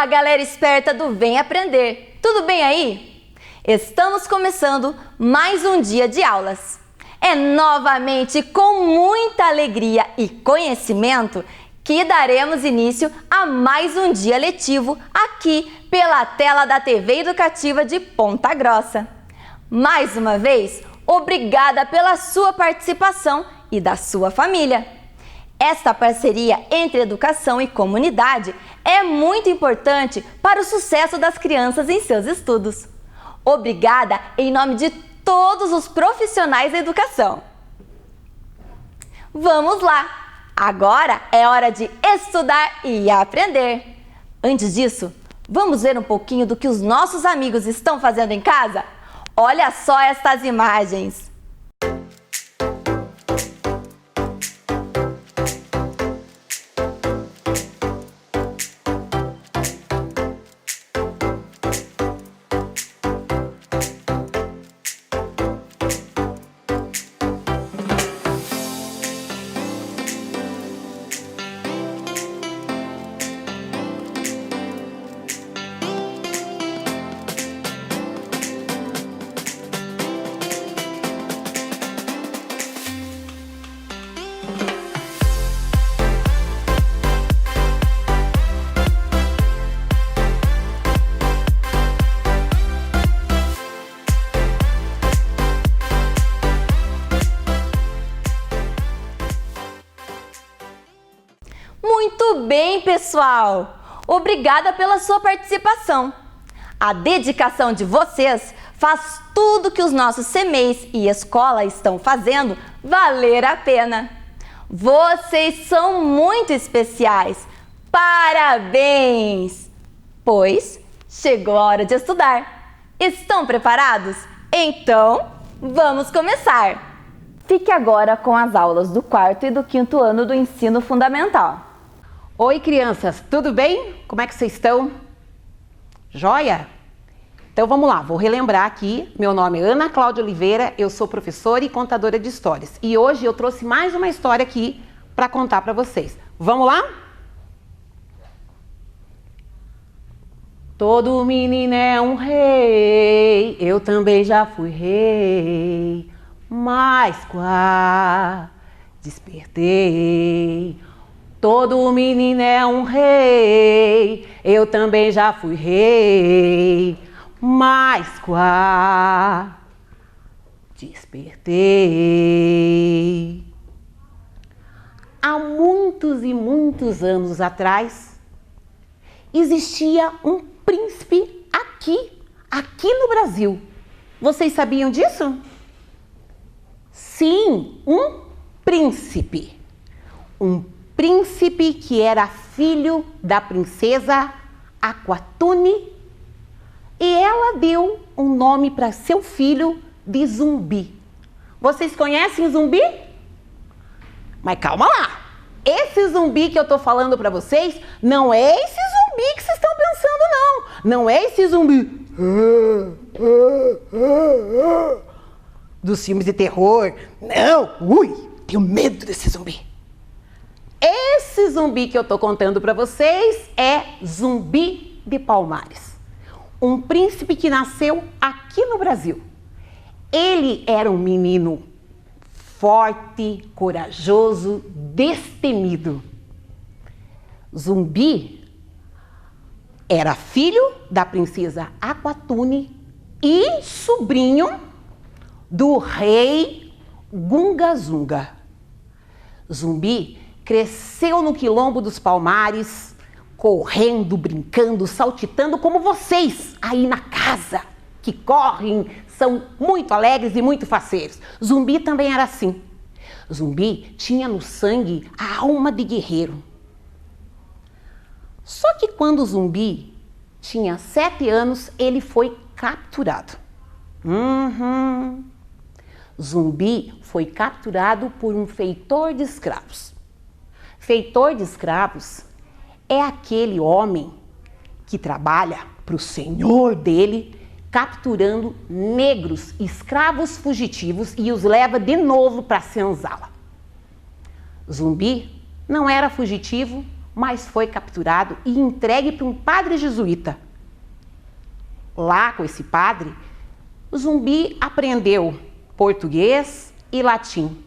Olá, galera esperta do Vem Aprender! Tudo bem aí? Estamos começando mais um dia de aulas. É novamente com muita alegria e conhecimento que daremos início a mais um dia letivo aqui pela tela da TV Educativa de Ponta Grossa. Mais uma vez, obrigada pela sua participação e da sua família. Esta parceria entre educação e comunidade é muito importante para o sucesso das crianças em seus estudos. Obrigada em nome de todos os profissionais da educação. Vamos lá! Agora é hora de estudar e aprender. Antes disso, vamos ver um pouquinho do que os nossos amigos estão fazendo em casa? Olha só estas imagens! Muito bem, pessoal! Obrigada pela sua participação. A dedicação de vocês faz tudo que os nossos CMEIs e escola estão fazendo valer a pena. Vocês são muito especiais. Parabéns! Pois chegou a hora de estudar. Estão preparados? Então, vamos começar! Fique agora com as aulas do 4º e do 5º ano do ensino fundamental. Oi, crianças, tudo bem? Como é que vocês estão? Joia? Então vamos lá, vou relembrar aqui. Meu nome é Ana Cláudia Oliveira, eu sou professora e contadora de histórias. E hoje eu trouxe mais uma história aqui para contar para vocês. Vamos lá? Todo menino é um rei, eu também já fui rei, mas despertei. Todo menino é um rei, eu também já fui rei, mas despertei. Há muitos e muitos anos atrás, existia um príncipe aqui no Brasil. Vocês sabiam disso? Sim, um príncipe. Um príncipe que era filho da princesa Aquatune e ela deu um nome para seu filho de Zumbi. Vocês conhecem Zumbi? Mas calma lá! Esse Zumbi que eu tô falando para vocês não é esse Zumbi que vocês estão pensando, não! Não é esse Zumbi dos filmes de terror. Não! Ui! Tenho medo desse Zumbi! Esse Zumbi que eu tô contando para vocês é Zumbi de Palmares, um príncipe que nasceu aqui no Brasil. Ele era um menino forte, corajoso, destemido. Zumbi era filho da princesa Aquatune e sobrinho do rei Gunga Zunga. Zumbi cresceu no quilombo dos Palmares, correndo, brincando, saltitando como vocês aí na casa, que correm, são muito alegres e muito faceiros. Zumbi também era assim. Zumbi tinha no sangue a alma de guerreiro. Só que quando Zumbi tinha 7 anos, ele foi capturado. Zumbi foi capturado por um feitor de escravos. Feitor de escravos é aquele homem que trabalha para o senhor dele, capturando negros, escravos fugitivos e os leva de novo para a senzala. Zumbi não era fugitivo mas foi capturado e entregue para um padre jesuíta. Lá com esse padre, o Zumbi aprendeu português e latim.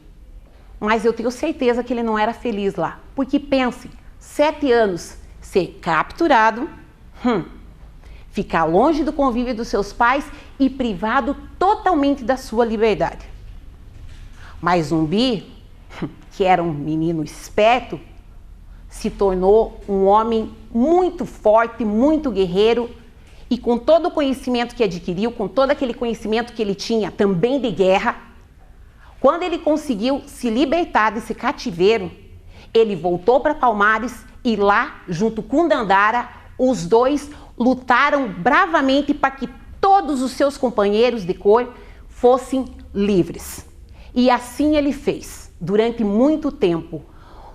Mas eu tenho certeza que ele não era feliz lá. Porque pense, 7 anos ser capturado, ficar longe do convívio dos seus pais e privado totalmente da sua liberdade. Mas Zumbi, que era um menino esperto, se tornou um homem muito forte, muito guerreiro, e com todo o conhecimento que adquiriu, com todo aquele conhecimento que ele tinha também de guerra, quando ele conseguiu se libertar desse cativeiro, ele voltou para Palmares e lá, junto com Dandara, os dois lutaram bravamente para que todos os seus companheiros de cor fossem livres. E assim ele fez, durante muito tempo.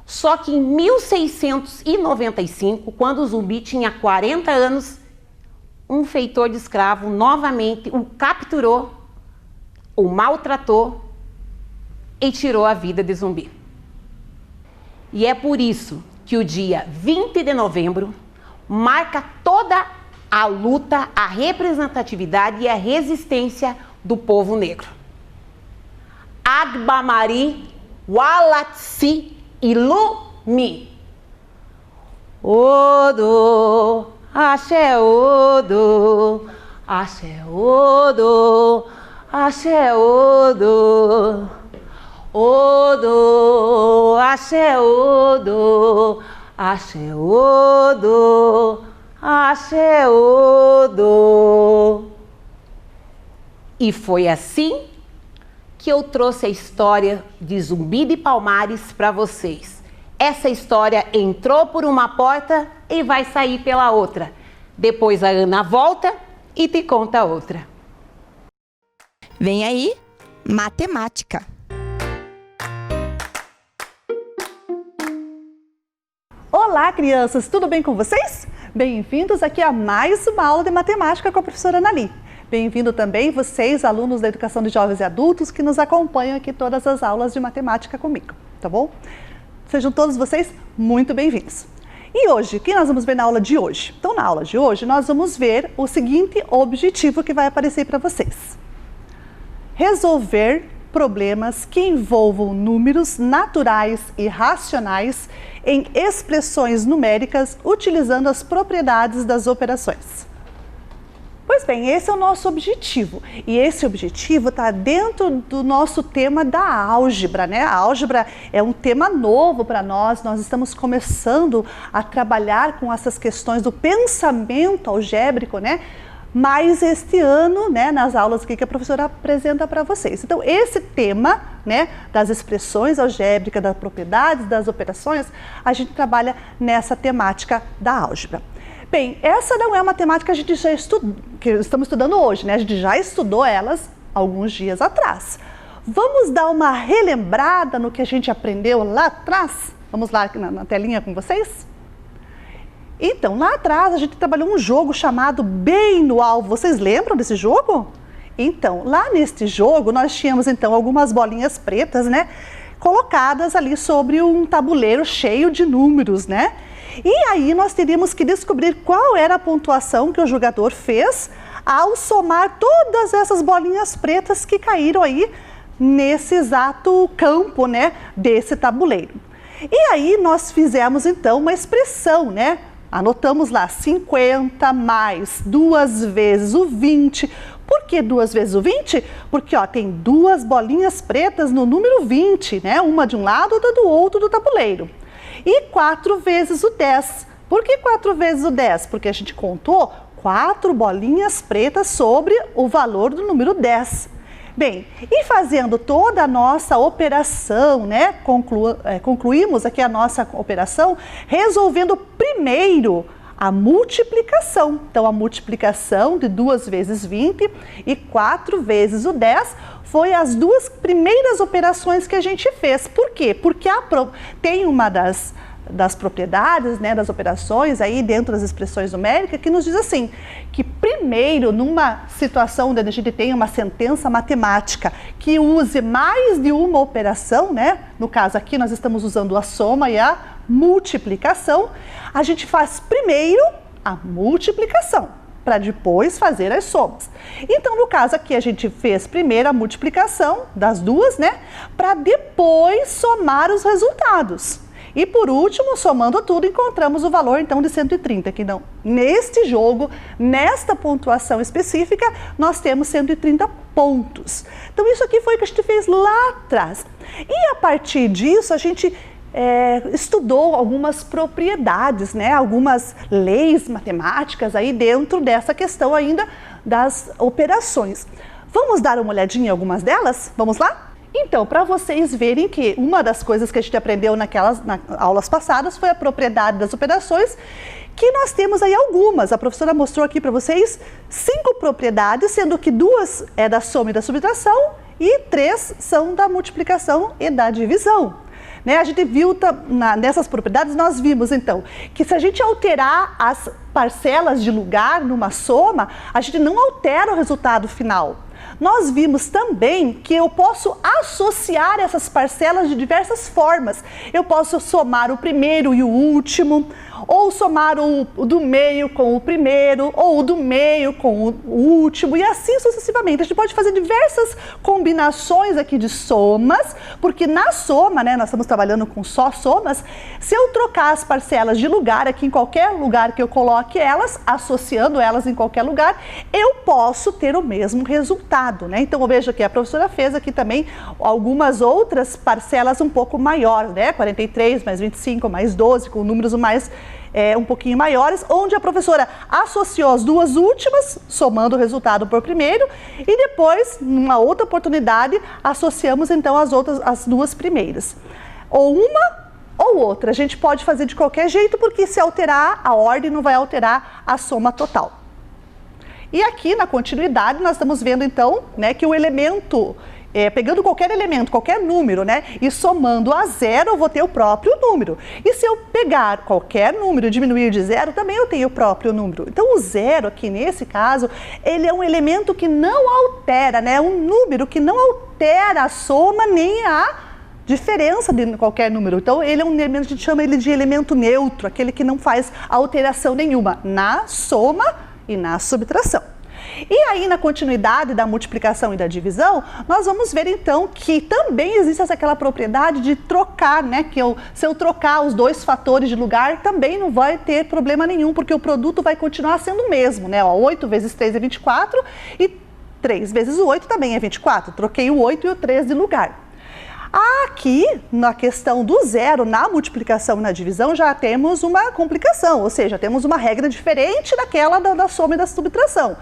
Só que em 1695, quando o Zumbi tinha 40 anos, um feitor de escravo novamente o capturou, o maltratou e tirou a vida de Zumbi. E é por isso que o dia 20 de novembro marca toda a luta, a representatividade e a resistência do povo negro. Agbamari, Walatsi e Lumi. Odo, axé odo, axé odo, axé odo. Odo, axé odo, axé odo, axé odo. E foi assim que eu trouxe a história de Zumbi de Palmares para vocês. Essa história entrou por uma porta e vai sair pela outra. Depois a Ana volta e te conta outra. Vem aí, matemática. Olá, crianças! Tudo bem com vocês? Bem-vindos aqui a mais uma aula de matemática com a professora Anali. Bem-vindo também vocês, alunos da Educação de Jovens e Adultos, que nos acompanham aqui todas as aulas de matemática comigo, tá bom? Sejam todos vocês muito bem-vindos. E hoje, o que nós vamos ver na aula de hoje? Então, na aula de hoje, nós vamos ver o seguinte objetivo que vai aparecer para vocês. Resolver problemas que envolvam números naturais e racionais em expressões numéricas utilizando as propriedades das operações. Pois bem, esse é o nosso objetivo. E esse objetivo está dentro do nosso tema da álgebra, né? A álgebra é um tema novo para nós. Nós estamos começando a trabalhar com essas questões do pensamento algébrico, né? Mas este ano, né, nas aulas que a professora apresenta para vocês. Então, esse tema, né, das expressões algébricas, das propriedades das operações, a gente trabalha nessa temática da álgebra. Bem, essa não é uma temática que a gente já que estamos estudando hoje, né? A gente já estudou elas alguns dias atrás. Vamos dar uma relembrada no que a gente aprendeu lá atrás? Vamos lá na telinha com vocês? Então, lá atrás a gente trabalhou um jogo chamado Bem no Alvo. Vocês lembram desse jogo? Então, lá neste jogo nós tínhamos então algumas bolinhas pretas, né? Colocadas ali sobre um tabuleiro cheio de números, né? E aí nós teríamos que descobrir qual era a pontuação que o jogador fez ao somar todas essas bolinhas pretas que caíram aí nesse exato campo, né, desse tabuleiro. E aí nós fizemos então uma expressão, né? Anotamos lá 50 mais 2 vezes o 20. Por que 2 vezes o 20? Porque ó, tem duas bolinhas pretas no número 20, né? Uma de um lado, outra do outro do tabuleiro. E 4 vezes o 10. Por que 4 vezes o 10? Porque a gente contou 4 bolinhas pretas sobre o valor do número 10. Bem, e fazendo toda a nossa operação, né? Concluímos aqui a nossa operação resolvendo primeiro a multiplicação. Então, a multiplicação de 2 vezes 20 e 4 vezes o 10 foi as duas primeiras operações que a gente fez. Por quê? Porque tem uma das propriedades, né, das operações aí dentro das expressões numéricas que nos diz assim, que primeiro numa situação onde a gente tem uma sentença matemática que use mais de uma operação, né, no caso aqui nós estamos usando a soma e a multiplicação, a gente faz primeiro a multiplicação, para depois fazer as somas. Então, no caso aqui, a gente fez primeiro a multiplicação das duas, né? Para depois somar os resultados. E por último, somando tudo, encontramos o valor então de 130, que não, neste jogo, nesta pontuação específica, nós temos 130 pontos. Então isso aqui foi o que a gente fez lá atrás. E a partir disso, a gente estudou algumas propriedades, né? Algumas leis matemáticas aí dentro dessa questão ainda das operações. Vamos dar uma olhadinha em algumas delas? Vamos lá? Então, para vocês verem que uma das coisas que a gente aprendeu nas aulas passadas foi a propriedade das operações, que nós temos aí algumas. A professora mostrou aqui para vocês 5 propriedades, sendo que 2 é da soma e da subtração e 3 são da multiplicação e da divisão. Né? A gente viu nessas propriedades, nós vimos então que se a gente alterar as parcelas de lugar numa soma, a gente não altera o resultado final. Nós vimos também que eu posso associar essas parcelas de diversas formas. Eu posso somar o primeiro e o último, ou somar o do meio com o primeiro, ou o do meio com o último, e assim sucessivamente. A gente pode fazer diversas combinações aqui de somas, porque na soma, né, nós estamos trabalhando com só somas, se eu trocar as parcelas de lugar aqui em qualquer lugar que eu coloque elas, associando elas em qualquer lugar, eu posso ter o mesmo resultado. Né? Então, eu vejo que a professora fez aqui também algumas outras parcelas um pouco maiores, né? 43 mais 25 mais 12, com números mais um pouquinho maiores, onde a professora associou as duas últimas, somando o resultado por primeiro, e depois, numa outra oportunidade, associamos então as duas primeiras. Ou uma ou outra. A gente pode fazer de qualquer jeito, porque se alterar a ordem não vai alterar a soma total. E aqui na continuidade nós estamos vendo então, né, que o elemento, pegando qualquer elemento, qualquer número, né, e somando a zero eu vou ter o próprio número. E se eu pegar qualquer número e diminuir de zero, também eu tenho o próprio número. Então o zero aqui nesse caso, ele é um elemento que não altera, né, um número que não altera a soma nem a diferença de qualquer número. Então ele é um elemento, a gente chama ele de elemento neutro, aquele que não faz alteração nenhuma na soma e na subtração. E aí, na continuidade da multiplicação e da divisão, nós vamos ver então que também existe aquela propriedade de trocar, né? Que se eu trocar os dois fatores de lugar, também não vai ter problema nenhum, porque o produto vai continuar sendo o mesmo, né? 8 vezes 3 é 24 e 3 vezes o 8 também é 24. Troquei o 8 e o 3 de lugar. Aqui, na questão do zero, na multiplicação e na divisão, já temos uma complicação, ou seja, temos uma regra diferente daquela da soma e da subtração.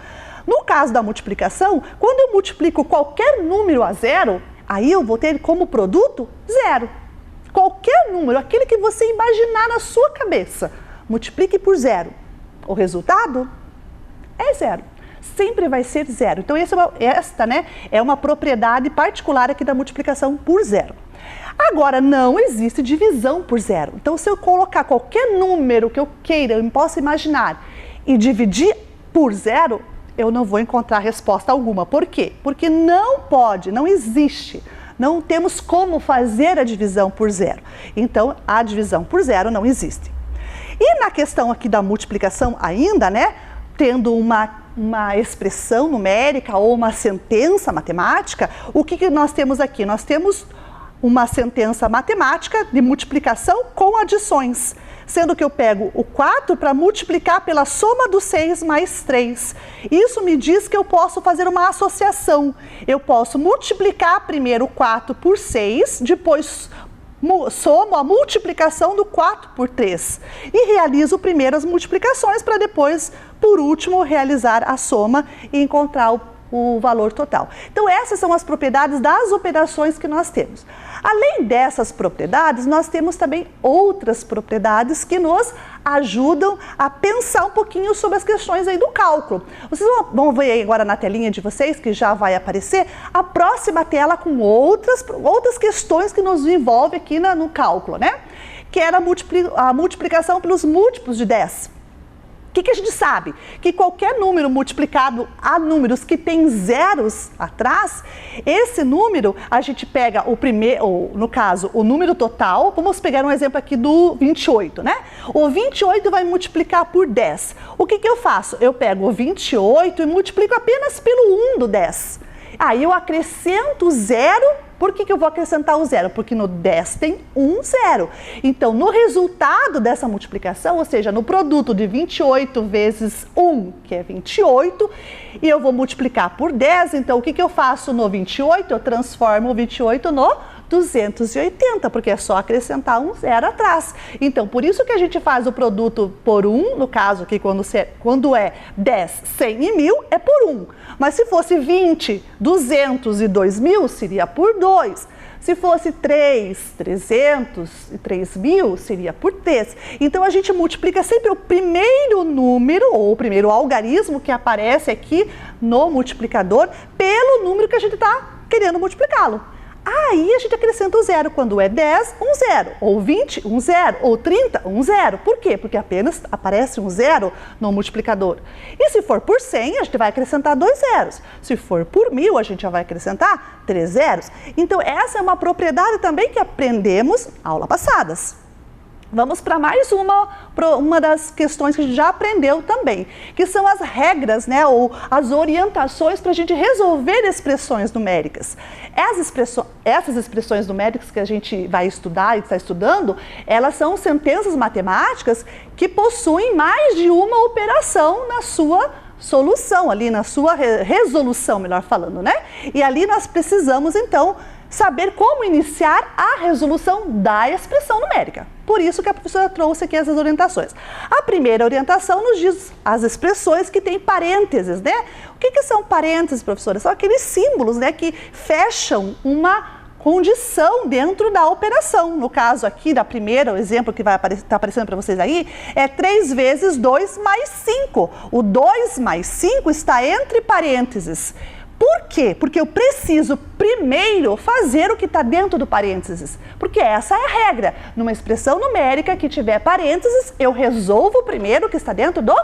No caso da multiplicação, quando eu multiplico qualquer número a zero, aí eu vou ter como produto zero. Qualquer número, aquele que você imaginar na sua cabeça, multiplique por zero. O resultado é zero. Sempre vai ser zero. Então, esta é uma propriedade particular aqui da multiplicação por zero. Agora, não existe divisão por zero. Então, se eu colocar qualquer número que eu queira, eu possa imaginar, e dividir por zero, eu não vou encontrar resposta alguma. Por quê? Porque não pode, não existe. Não temos como fazer a divisão por zero. Então, a divisão por zero não existe. E na questão aqui da multiplicação ainda, né, tendo uma expressão numérica ou uma sentença matemática, o que nós temos aqui? Nós temos uma sentença matemática de multiplicação com adições, sendo que eu pego o 4 para multiplicar pela soma do 6 mais 3. Isso me diz que eu posso fazer uma associação. Eu posso multiplicar primeiro o 4 por 6, depois somo a multiplicação do 4 por 3 e realizo primeiro as multiplicações para depois, por último, realizar a soma e encontrar o valor total. Então essas são as propriedades das operações que nós temos. Além dessas propriedades, nós temos também outras propriedades que nos ajudam a pensar um pouquinho sobre as questões aí do cálculo. Vocês vão ver aí agora na telinha de vocês, que já vai aparecer, a próxima tela com outras questões que nos envolvem aqui no cálculo, né? Que era a multiplicação pelos múltiplos de 10. O que a gente sabe? Que qualquer número multiplicado a números que tem zeros atrás, esse número a gente pega o primeiro, ou, no caso, o número total. Vamos pegar um exemplo aqui do 28, né? O 28 vai multiplicar por 10. O que eu faço? Eu pego o 28 e multiplico apenas pelo 1 do 10. Aí eu acrescento zero. Por que eu vou acrescentar o zero? Porque no 10 tem um zero. Então, no resultado dessa multiplicação, ou seja, no produto de 28 vezes 1, que é 28, e eu vou multiplicar por 10, então o que eu faço no 28? Eu transformo o 28 no 280, porque é só acrescentar um zero atrás. Então, por isso que a gente faz o produto por 1, no caso aqui, quando é 10, 100 e 1000, é por 1. Mas se fosse 20, 200 e 2000, seria por 2. Se fosse 3, 300 e 3000, seria por 3. Então, a gente multiplica sempre o primeiro número, ou o primeiro algarismo que aparece aqui no multiplicador, pelo número que a gente está querendo multiplicá-lo. Aí a gente acrescenta o zero. Quando é 10, um zero. Ou 20, um zero. Ou 30, um zero. Por quê? Porque apenas aparece um zero no multiplicador. E se for por 100, a gente vai acrescentar 2 zeros. Se for por 1000, a gente já vai acrescentar 3 zeros. Então, essa é uma propriedade também que aprendemos aulas passadas. Vamos para mais uma das questões que a gente já aprendeu também, que são as regras, né, ou as orientações para a gente resolver expressões numéricas. Essas expressões numéricas que a gente vai estudar e está estudando, elas são sentenças matemáticas que possuem mais de uma operação na sua solução, ali na sua resolução, melhor falando, né? E ali nós precisamos, então, saber como iniciar a resolução da expressão numérica. Por isso que a professora trouxe aqui essas orientações. A primeira orientação nos diz as expressões que têm parênteses, né? O que são parênteses, professora? São aqueles símbolos, né, que fecham uma condição dentro da operação. No caso aqui, da primeira, o exemplo que vai estar aparecendo para vocês aí, é 3 vezes 2 mais 5. O 2 mais 5 está entre parênteses. Por quê? Porque eu preciso primeiro fazer o que está dentro do parênteses. Porque essa é a regra. Numa expressão numérica que tiver parênteses, eu resolvo primeiro o que está dentro do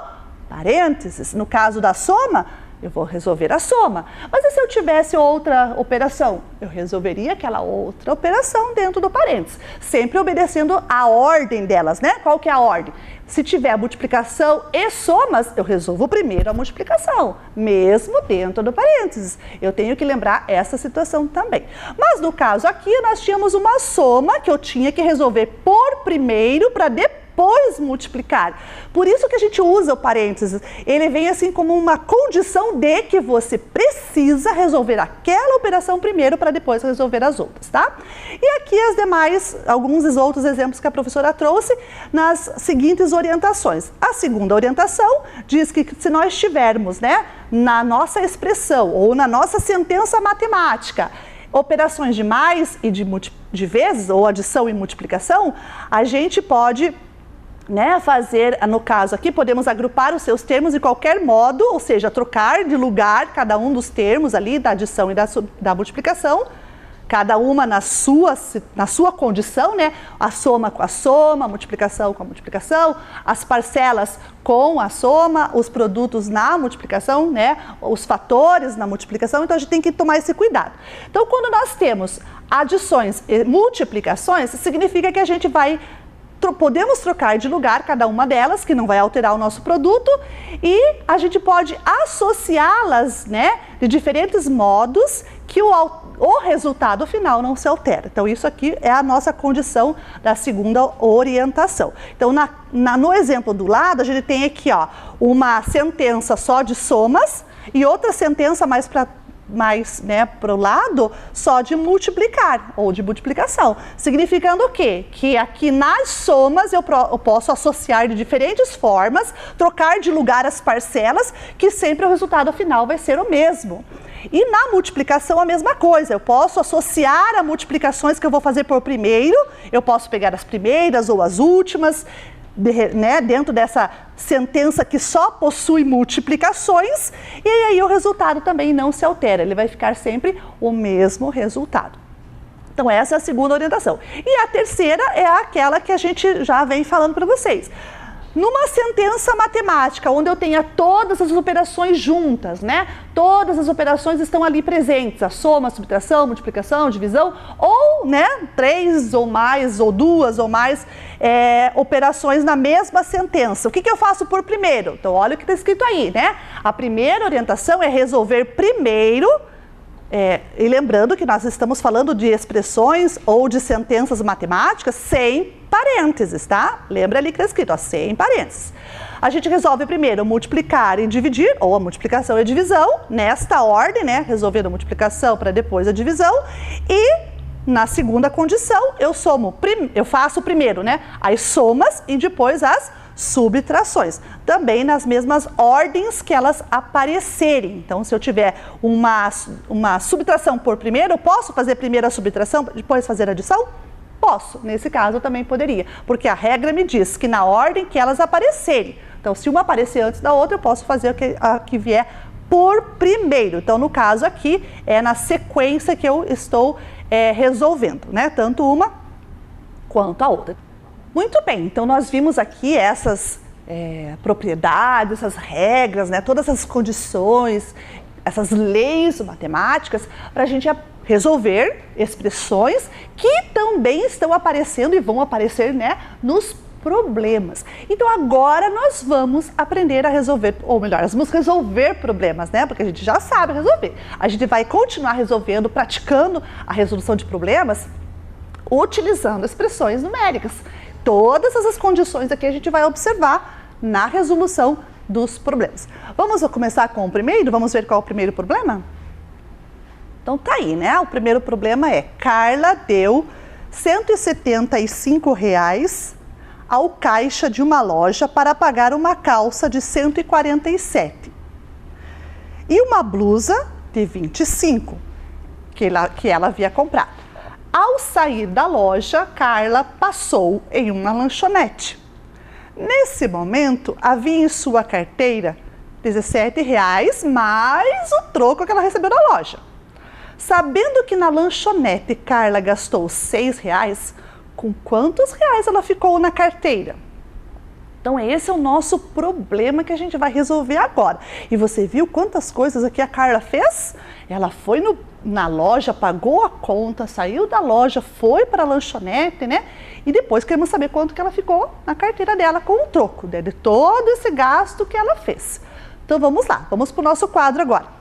parênteses. No caso da soma, eu vou resolver a soma. Mas e se eu tivesse outra operação? Eu resolveria aquela outra operação dentro do parênteses. Sempre obedecendo a ordem delas, né? Qual que é a ordem? Se tiver multiplicação e somas, eu resolvo primeiro a multiplicação, mesmo dentro do parênteses. Eu tenho que lembrar essa situação também. Mas no caso aqui, nós tínhamos uma soma que eu tinha que resolver por primeiro para depois multiplicar. Por isso que a gente usa o parênteses. Ele vem assim como uma condição de que você precisa resolver aquela operação primeiro para depois resolver as outras, tá? E aqui alguns outros exemplos que a professora trouxe nas seguintes orientações. A segunda orientação diz que se nós tivermos, né, na nossa expressão ou na nossa sentença matemática, operações de mais e de vezes, ou adição e multiplicação, a gente pode, né, fazer, no caso aqui, podemos agrupar os seus termos de qualquer modo, ou seja, trocar de lugar cada um dos termos ali, da adição e da multiplicação, cada uma na sua condição, né? A soma com a soma, a multiplicação com a multiplicação, as parcelas com a soma, os produtos na multiplicação, né? Os fatores na multiplicação, então a gente tem que tomar esse cuidado. Então, quando nós temos adições e multiplicações, significa que a gente podemos trocar de lugar cada uma delas, que não vai alterar o nosso produto, e a gente pode associá-las, né, de diferentes modos que o resultado final não se altera. Então, isso aqui é a nossa condição da segunda orientação. Então, no exemplo do lado, a gente tem aqui, ó, uma sentença só de somas e outra sentença mais para o lado só de multiplicar ou de multiplicação. Significando o quê? Que aqui nas somas eu posso associar de diferentes formas, trocar de lugar as parcelas, que sempre o resultado final vai ser o mesmo. E na multiplicação a mesma coisa, eu posso associar a multiplicações que eu vou fazer por primeiro, eu posso pegar as primeiras ou as últimas, né, dentro dessa sentença que só possui multiplicações, e aí o resultado também não se altera, ele vai ficar sempre o mesmo resultado. Então essa é a segunda orientação. E a terceira é aquela que a gente já vem falando para vocês. Numa sentença matemática, onde eu tenha todas as operações juntas, né? Todas as operações estão ali presentes, a soma, a subtração, multiplicação, divisão, ou, né, 3 ou mais, ou 2 ou mais operações na mesma sentença. O que eu faço por primeiro? Então, olha o que está escrito aí, né? A primeira orientação é resolver primeiro, e lembrando que nós estamos falando de expressões ou de sentenças matemáticas sem parênteses, tá? Lembra ali que está escrito, ó, sem parênteses. A gente resolve primeiro multiplicar e dividir, ou a multiplicação e a divisão, nesta ordem, né? Resolvendo a multiplicação para depois a divisão. E na segunda condição, eu faço primeiro, né? As somas e depois as subtrações, também nas mesmas ordens que elas aparecerem. Então, se eu tiver uma subtração por primeiro, eu posso fazer primeiro a subtração, depois fazer a adição? Posso. Nesse caso, eu também poderia, porque a regra me diz que na ordem que elas aparecerem. Então, se uma aparecer antes da outra, eu posso fazer a que vier por primeiro. Então, no caso aqui, é na sequência que eu estou resolvendo, né? Tanto uma quanto a outra. Muito bem, então nós vimos aqui essas propriedades, essas regras, né, todas as condições, essas leis matemáticas para a gente resolver expressões que também estão aparecendo e vão aparecer, né, nos problemas. Então agora nós vamos aprender a resolver, ou melhor, nós vamos resolver problemas, né, porque a gente já sabe resolver. A gente vai continuar resolvendo, praticando a resolução de problemas utilizando expressões numéricas. Todas essas condições aqui a gente vai observar na resolução dos problemas. Vamos começar com o primeiro? Vamos ver qual é o primeiro problema? Então tá aí, né? O primeiro problema é: Carla deu R$ 175 ao caixa de uma loja para pagar uma calça de 147 e uma blusa de 25 que ela havia comprado. Ao sair da loja, Carla passou em uma lanchonete. Nesse momento, havia em sua carteira R$ 17 mais o troco que ela recebeu da loja. Sabendo que na lanchonete Carla gastou R$ 6, com quantos reais ela ficou na carteira? Então esse é o nosso problema que a gente vai resolver agora. E você viu quantas coisas aqui a Carla fez? Ela foi na loja, pagou a conta, saiu da loja, foi para a lanchonete, né? E depois queremos saber quanto que ela ficou na carteira dela com o troco, né? De todo esse gasto que ela fez. Então vamos lá, vamos para o nosso quadro agora.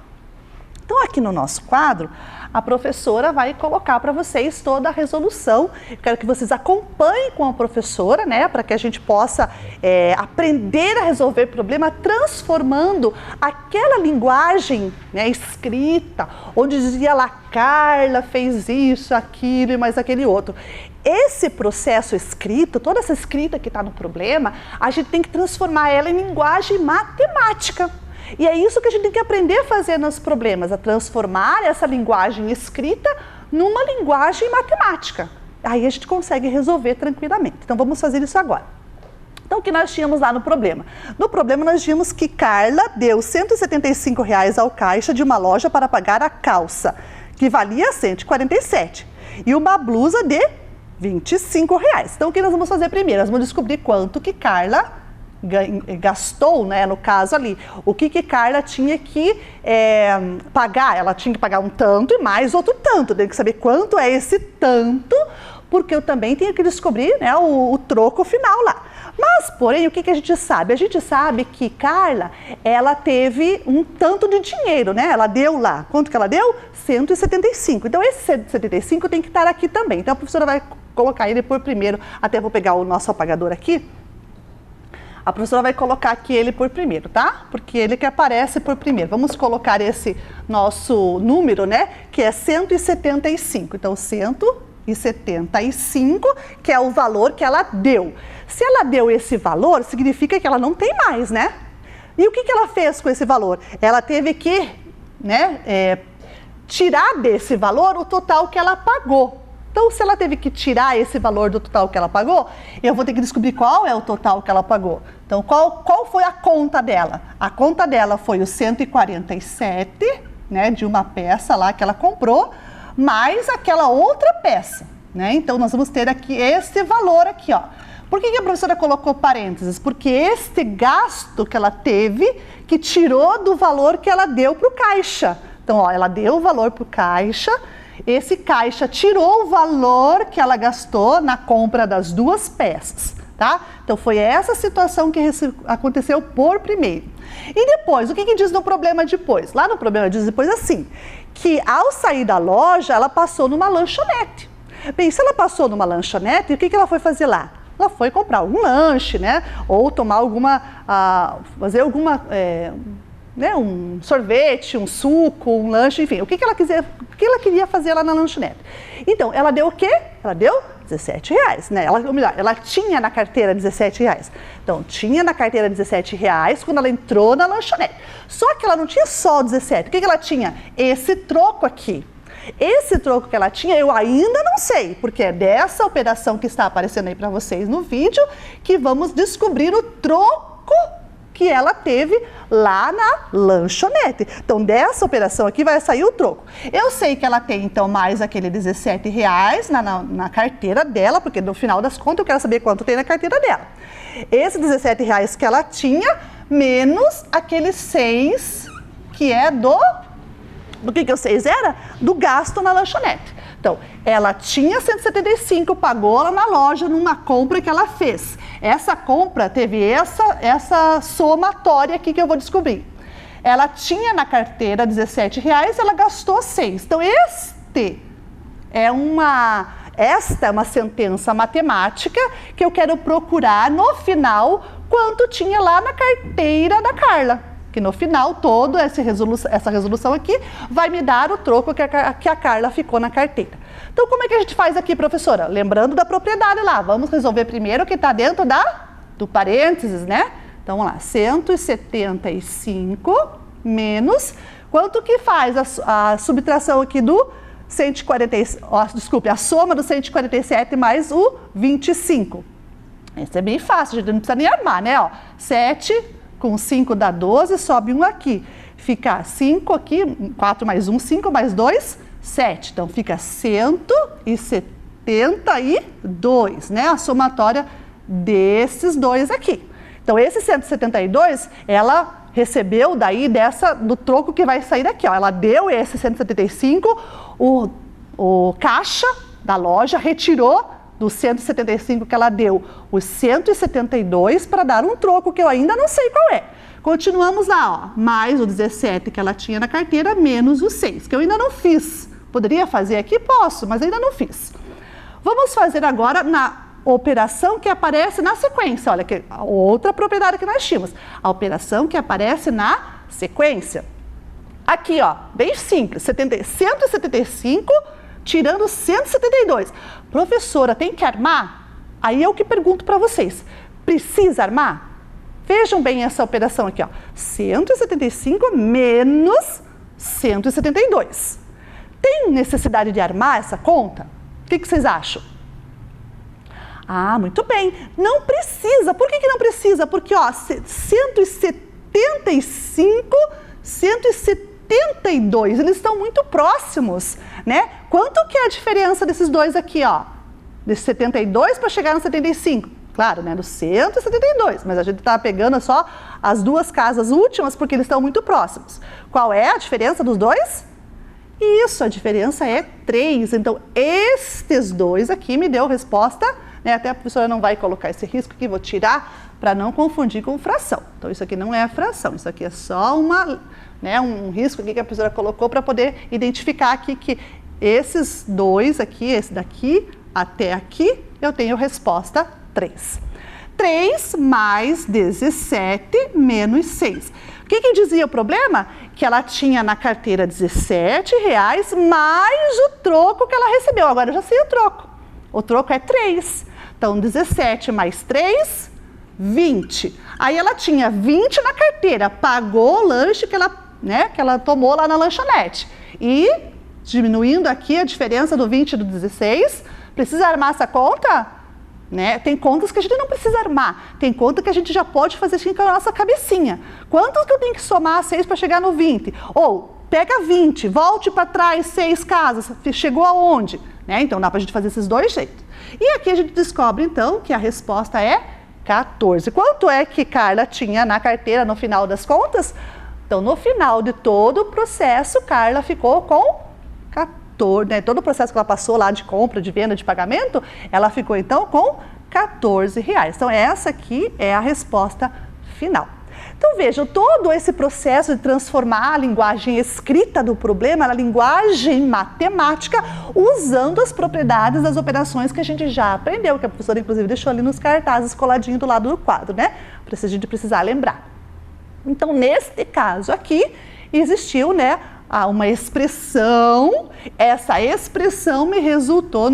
Então aqui no nosso quadro, a professora vai colocar para vocês toda a resolução. Eu quero que vocês acompanhem com a professora, né, para que a gente possa aprender a resolver problema transformando aquela linguagem, né, escrita, onde dizia lá, Carla fez isso, aquilo e mais aquele outro. Esse processo escrito, toda essa escrita que está no problema, a gente tem que transformar ela em linguagem matemática. E é isso que a gente tem que aprender a fazer nos problemas, a transformar essa linguagem escrita numa linguagem matemática. Aí a gente consegue resolver tranquilamente. Então vamos fazer isso agora. Então o que nós tínhamos lá no problema? No problema nós vimos que Carla deu R$ 175 ao caixa de uma loja para pagar a calça, que valia 147, e uma blusa de R$ 25. Então o que nós vamos fazer primeiro? Nós vamos descobrir quanto que Carla gastou, né, no caso ali, o que Carla tinha que pagar. Ela tinha que pagar um tanto e mais outro tanto, tem que saber quanto é esse tanto, porque eu também tenho que descobrir, né, o troco final lá. Mas, porém, o que a gente sabe? A gente sabe que Carla, ela teve um tanto de dinheiro, né? Ela deu lá, quanto que ela deu? 175. Então, esse 175 tem que estar aqui também. Então, a professora vai colocar ele por primeiro, até vou pegar o nosso apagador aqui. A professora vai colocar aqui ele por primeiro, tá? Porque ele que aparece por primeiro. Vamos colocar esse nosso número, né? Que é 175. Então, 175, que é o valor que ela deu. Se ela deu esse valor, significa que ela não tem mais, né? E o que ela fez com esse valor? Ela teve que, né, tirar desse valor o total que ela pagou. Então, se ela teve que tirar esse valor do total que ela pagou, eu vou ter que descobrir qual é o total que ela pagou. Então, qual foi a conta dela? A conta dela foi o 147, né, de uma peça lá que ela comprou, mais aquela outra peça, né? Então, nós vamos ter aqui esse valor aqui, ó. Por que a professora colocou parênteses? Porque este gasto que ela teve, que tirou do valor que ela deu para o caixa. Então, ó, ela deu o valor para o caixa, esse caixa tirou o valor que ela gastou na compra das duas peças, tá? Então, foi essa situação que aconteceu por primeiro. E depois, o que diz no problema depois? Lá no problema diz depois assim, que ao sair da loja, ela passou numa lanchonete. Bem, se ela passou numa lanchonete, o que ela foi fazer lá? Ela foi comprar algum lanche, né? Ou tomar fazer alguma, né? Um sorvete, um suco, um lanche, enfim. O que ela queria fazer lá na lanchonete? Então, ela deu o quê? Ela deu R$17, né? Ela tinha na carteira R$17. Então, tinha na carteira R$17 quando ela entrou na lanchonete. Só que ela não tinha só o 17. O que ela tinha? Esse troco aqui. Esse troco que ela tinha, eu ainda não sei, porque é dessa operação que está aparecendo aí para vocês no vídeo que vamos descobrir o troco que ela teve lá na lanchonete. Então, dessa operação aqui vai sair o troco. Eu sei que ela tem, então, mais aquele R$17 na carteira dela, porque no final das contas eu quero saber quanto tem na carteira dela. Esse R$17 que ela tinha, menos aqueles 6 que é do que o 6 era? Do gasto na lanchonete. Então, ela tinha 175, pagou lá na loja numa compra que ela fez. Essa compra teve essa somatória aqui que eu vou descobrir. Ela tinha na carteira R$17, ela gastou 6. Então, esta é uma sentença matemática que eu quero procurar no final quanto tinha lá na carteira da Carla. Que no final, toda essa resolução aqui vai me dar o troco que a Carla ficou na carteira. Então, como é que a gente faz aqui, professora? Lembrando da propriedade lá. Vamos resolver primeiro o que está dentro do parênteses, né? Então, vamos lá. 175 menos... Quanto que faz a subtração aqui do 147... Desculpe, a soma do 147 mais o 25. Isso é bem fácil, a gente não precisa nem armar, né? Ó, 7... Com 5 dá 12, sobe um aqui. Fica 5 aqui, 4 mais 1, 5 mais 2, 7. Então, fica 172, né? A somatória desses dois aqui. Então, esse 172, ela recebeu daí do troco que vai sair daqui, ó. Ela deu esse 175, o caixa da loja retirou do 175 que ela deu os 172 para dar um troco que eu ainda não sei qual é. Continuamos lá, ó, mais o 17 que ela tinha na carteira, menos o 6, que eu ainda não fiz. Poderia fazer aqui? Posso, mas ainda não fiz. Vamos fazer agora na operação que aparece na sequência. Olha, que a outra propriedade que nós tínhamos. A operação que aparece na sequência. Aqui, ó, bem simples, 175 tirando 172. Professora, tem que armar? Aí eu que pergunto para vocês. Precisa armar? Vejam bem essa operação aqui, ó. 175 menos 172. Tem necessidade de armar essa conta? O que vocês acham? Ah, muito bem. Não precisa. Por que não precisa? Porque, ó, 175, 172, eles estão muito próximos, né? Quanto que é a diferença desses dois aqui, ó? Desse 72 para chegar no 75? Claro, né? Do 172, mas a gente está pegando só as duas casas últimas porque eles estão muito próximos. Qual é a diferença dos dois? Isso, a diferença é 3. Então, estes dois aqui me deu resposta, né? Até a professora não vai colocar esse risco aqui, vou tirar para não confundir com fração. Então, isso aqui não é fração, isso aqui é só um risco aqui que a professora colocou para poder identificar aqui que esses dois aqui, esse daqui até aqui, eu tenho resposta 3. 3 mais 17 menos 6. O que dizia o problema? Que ela tinha na carteira R$17 mais o troco que ela recebeu. Agora eu já sei o troco. O troco é 3. Então, 17 mais 3, 20. Aí ela tinha 20 na carteira, pagou o lanche que ela tomou lá na lanchonete. E, diminuindo aqui a diferença do 20 e do 16, precisa armar essa conta? né? Tem contas que a gente não precisa armar, tem conta que a gente já pode fazer assim com a nossa cabecinha. Quantos que eu tenho que somar 6 para chegar no 20? Ou pega 20, volte para trás 6 casas, chegou aonde? Né? Então dá para a gente fazer esses dois jeitos. E aqui a gente descobre então que a resposta é 14. Quanto é que Carla tinha na carteira no final das contas? Então no final de todo o processo, Carla ficou com 14, né? Todo o processo que ela passou lá de compra, de venda, de pagamento, ela ficou então com R$14. Então essa aqui é a resposta final. Então vejam, todo esse processo de transformar a linguagem escrita do problema na linguagem matemática, usando as propriedades das operações que a gente já aprendeu, que a professora inclusive deixou ali nos cartazes coladinho do lado do quadro, né? Para a gente precisar lembrar. Então neste caso aqui, existiu, né, uma expressão, essa expressão me resultou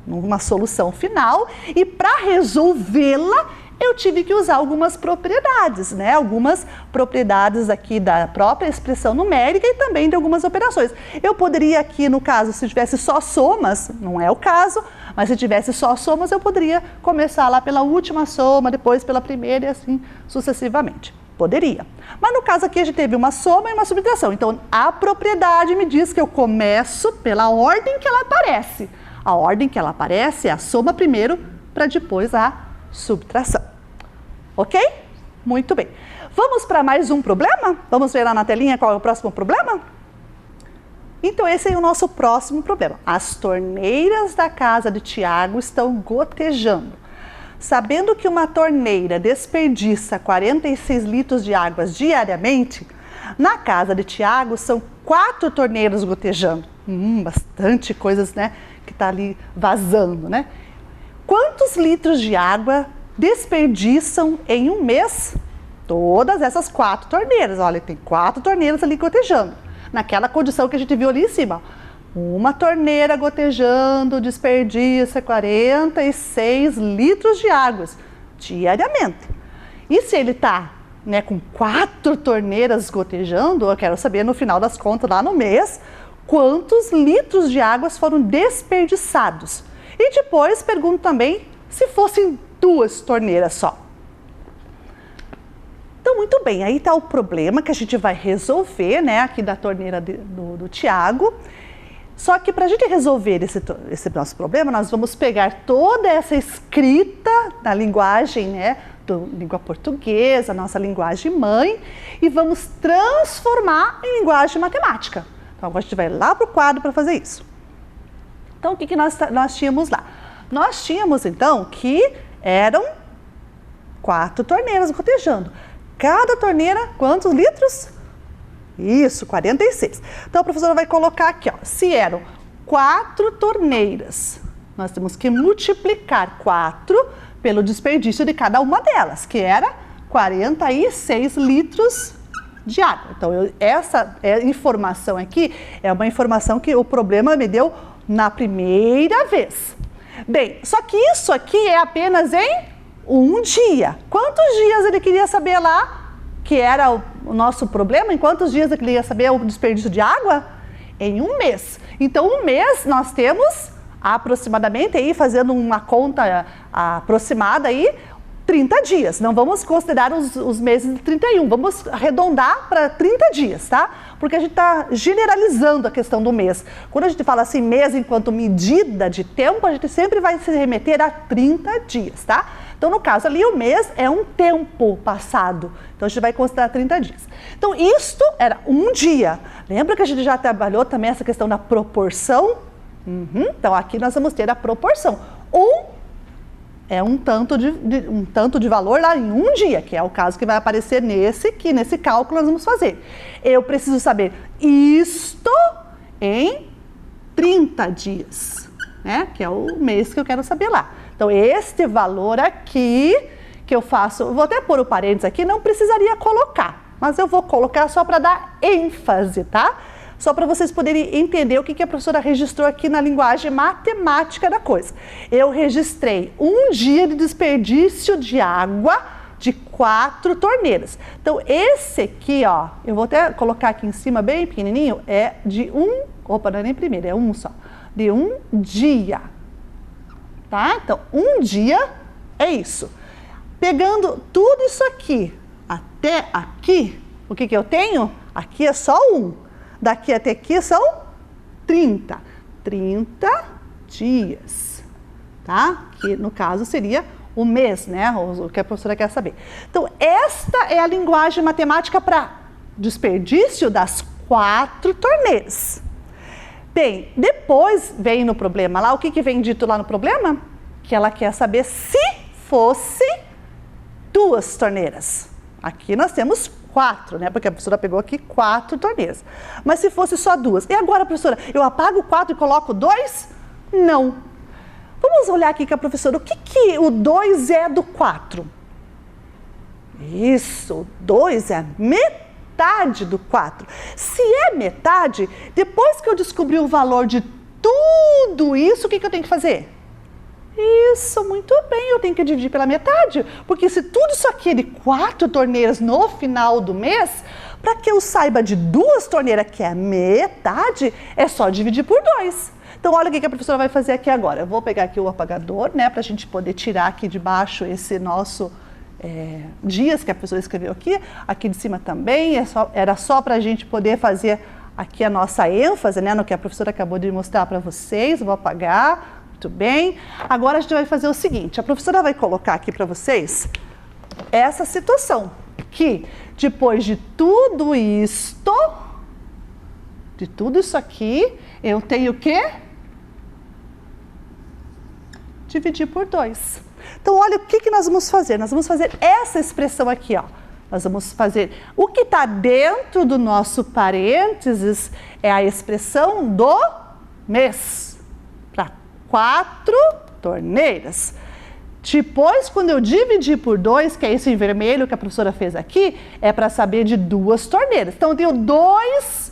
numa solução final e para resolvê-la eu tive que usar algumas propriedades, né? Algumas propriedades aqui da própria expressão numérica e também de algumas operações. Eu poderia aqui, no caso, se tivesse só somas, não é o caso, mas se tivesse só somas, eu poderia começar lá pela última soma, depois pela primeira e assim sucessivamente. Poderia. Mas no caso aqui a gente teve uma soma e uma subtração. Então a propriedade me diz que eu começo pela ordem que ela aparece. A ordem que ela aparece é a soma primeiro para depois a subtração. Ok? Muito bem. Vamos para mais um problema? Vamos ver lá na telinha qual é o próximo problema? Então esse é o nosso próximo problema. As torneiras da casa de Tiago estão gotejando. Sabendo que uma torneira desperdiça 46 litros de água diariamente, na casa de Tiago são 4 torneiras gotejando. Bastante coisas, né, que está ali vazando, né? Quantos litros de água desperdiçam em um mês? Todas essas 4 torneiras. Olha, tem 4 torneiras ali gotejando. Naquela condição que a gente viu ali em cima. Uma torneira gotejando desperdiça 46 litros de água diariamente. E se ele está, né, com 4 torneiras gotejando, eu quero saber no final das contas, lá no mês, quantos litros de água foram desperdiçados. E depois pergunto também se fossem 2 torneiras só. Então, muito bem, aí está o problema que a gente vai resolver, né, aqui da torneira do Tiago. Só que para a gente resolver esse nosso problema, nós vamos pegar toda essa escrita na linguagem, né, língua portuguesa, nossa linguagem mãe, e vamos transformar em linguagem matemática. Então, agora a gente vai lá para o quadro para fazer isso. Então, o que nós tínhamos lá? Nós tínhamos, então, que eram 4 torneiras gotejando. Cada torneira, quantos litros? Isso, 46. Então, a professora vai colocar aqui, ó, se eram 4 torneiras, nós temos que multiplicar 4 pelo desperdício de cada uma delas, que era 46 litros de água. Então, essa informação aqui é uma informação que o problema me deu na primeira vez. Bem, só que isso aqui é apenas em um dia. Quantos dias ele queria saber lá? Que era o nosso problema, em quantos dias ele queria saber o desperdício de água? Em um mês. Então, um mês nós temos aproximadamente, aí, fazendo uma conta aproximada, aí, 30 dias. Não vamos considerar os meses de 31, vamos arredondar para 30 dias, tá? Porque a gente está generalizando a questão do mês. Quando a gente fala assim, mês enquanto medida de tempo, a gente sempre vai se remeter a 30 dias, tá? Então, no caso ali, o mês é um tempo passado. Então, a gente vai considerar 30 dias. Então, isto era um dia. Lembra que a gente já trabalhou também essa questão da proporção? Então, aqui nós vamos ter a proporção. É um tanto de valor lá em um dia, que é o caso que vai aparecer nesse cálculo nós vamos fazer. Eu preciso saber isto em 30 dias, né? Que é o mês que eu quero saber lá. Então, este valor aqui que eu faço, vou até pôr o parênteses aqui, não precisaria colocar, mas eu vou colocar só para dar ênfase, tá? Só para vocês poderem entender o que a professora registrou aqui na linguagem matemática da coisa. Eu registrei um dia de desperdício de água de 4 torneiras. Então, esse aqui, ó, eu vou até colocar aqui em cima bem pequenininho, é de não é nem primeiro, é um só, de um dia. tá? Então, um dia é isso. Pegando tudo isso aqui até aqui, o que eu tenho? Aqui é só 1. Daqui até aqui são 30. 30 dias, tá? Que no caso seria o mês, né? O que a professora quer saber. Então, esta é a linguagem matemática para desperdício das 4 torneiras. Bem, depois vem no problema lá, o que vem dito lá no problema? Que ela quer saber se fosse 2 torneiras. Aqui nós temos 4, né? Porque a professora pegou aqui 4 torneiras. Mas se fosse só 2. E agora, professora, eu apago 4 e coloco 2? Não. Vamos olhar aqui com a professora, o que o 2 é do 4? Isso, 2 é metade do 4. Se é metade, depois que eu descobri o valor de tudo isso, o que eu tenho que fazer? Isso, muito bem, eu tenho que dividir pela metade, porque se tudo isso aqui é de 4 torneiras no final do mês, para que eu saiba de 2 torneiras, que é metade, é só dividir por 2. Então, olha o que a professora vai fazer aqui agora. Eu vou pegar aqui o apagador, né, para a gente poder tirar aqui de baixo esse nosso dias que a professora escreveu aqui. Aqui de cima também, era só para a gente poder fazer aqui a nossa ênfase, né, no que a professora acabou de mostrar para vocês. Vou apagar. Muito bem. Agora a gente vai fazer o seguinte, a professora vai colocar aqui para vocês essa situação, que depois de tudo isto, de tudo isso aqui, eu tenho que dividir por 2. Então, olha o que nós vamos fazer. Nós vamos fazer essa expressão aqui, ó. Nós vamos fazer o que está dentro do nosso parênteses é a expressão do mês. 4 torneiras. Depois, quando eu dividir por 2, que é esse em vermelho que a professora fez aqui, é para saber de 2 torneiras. Então, eu tenho duas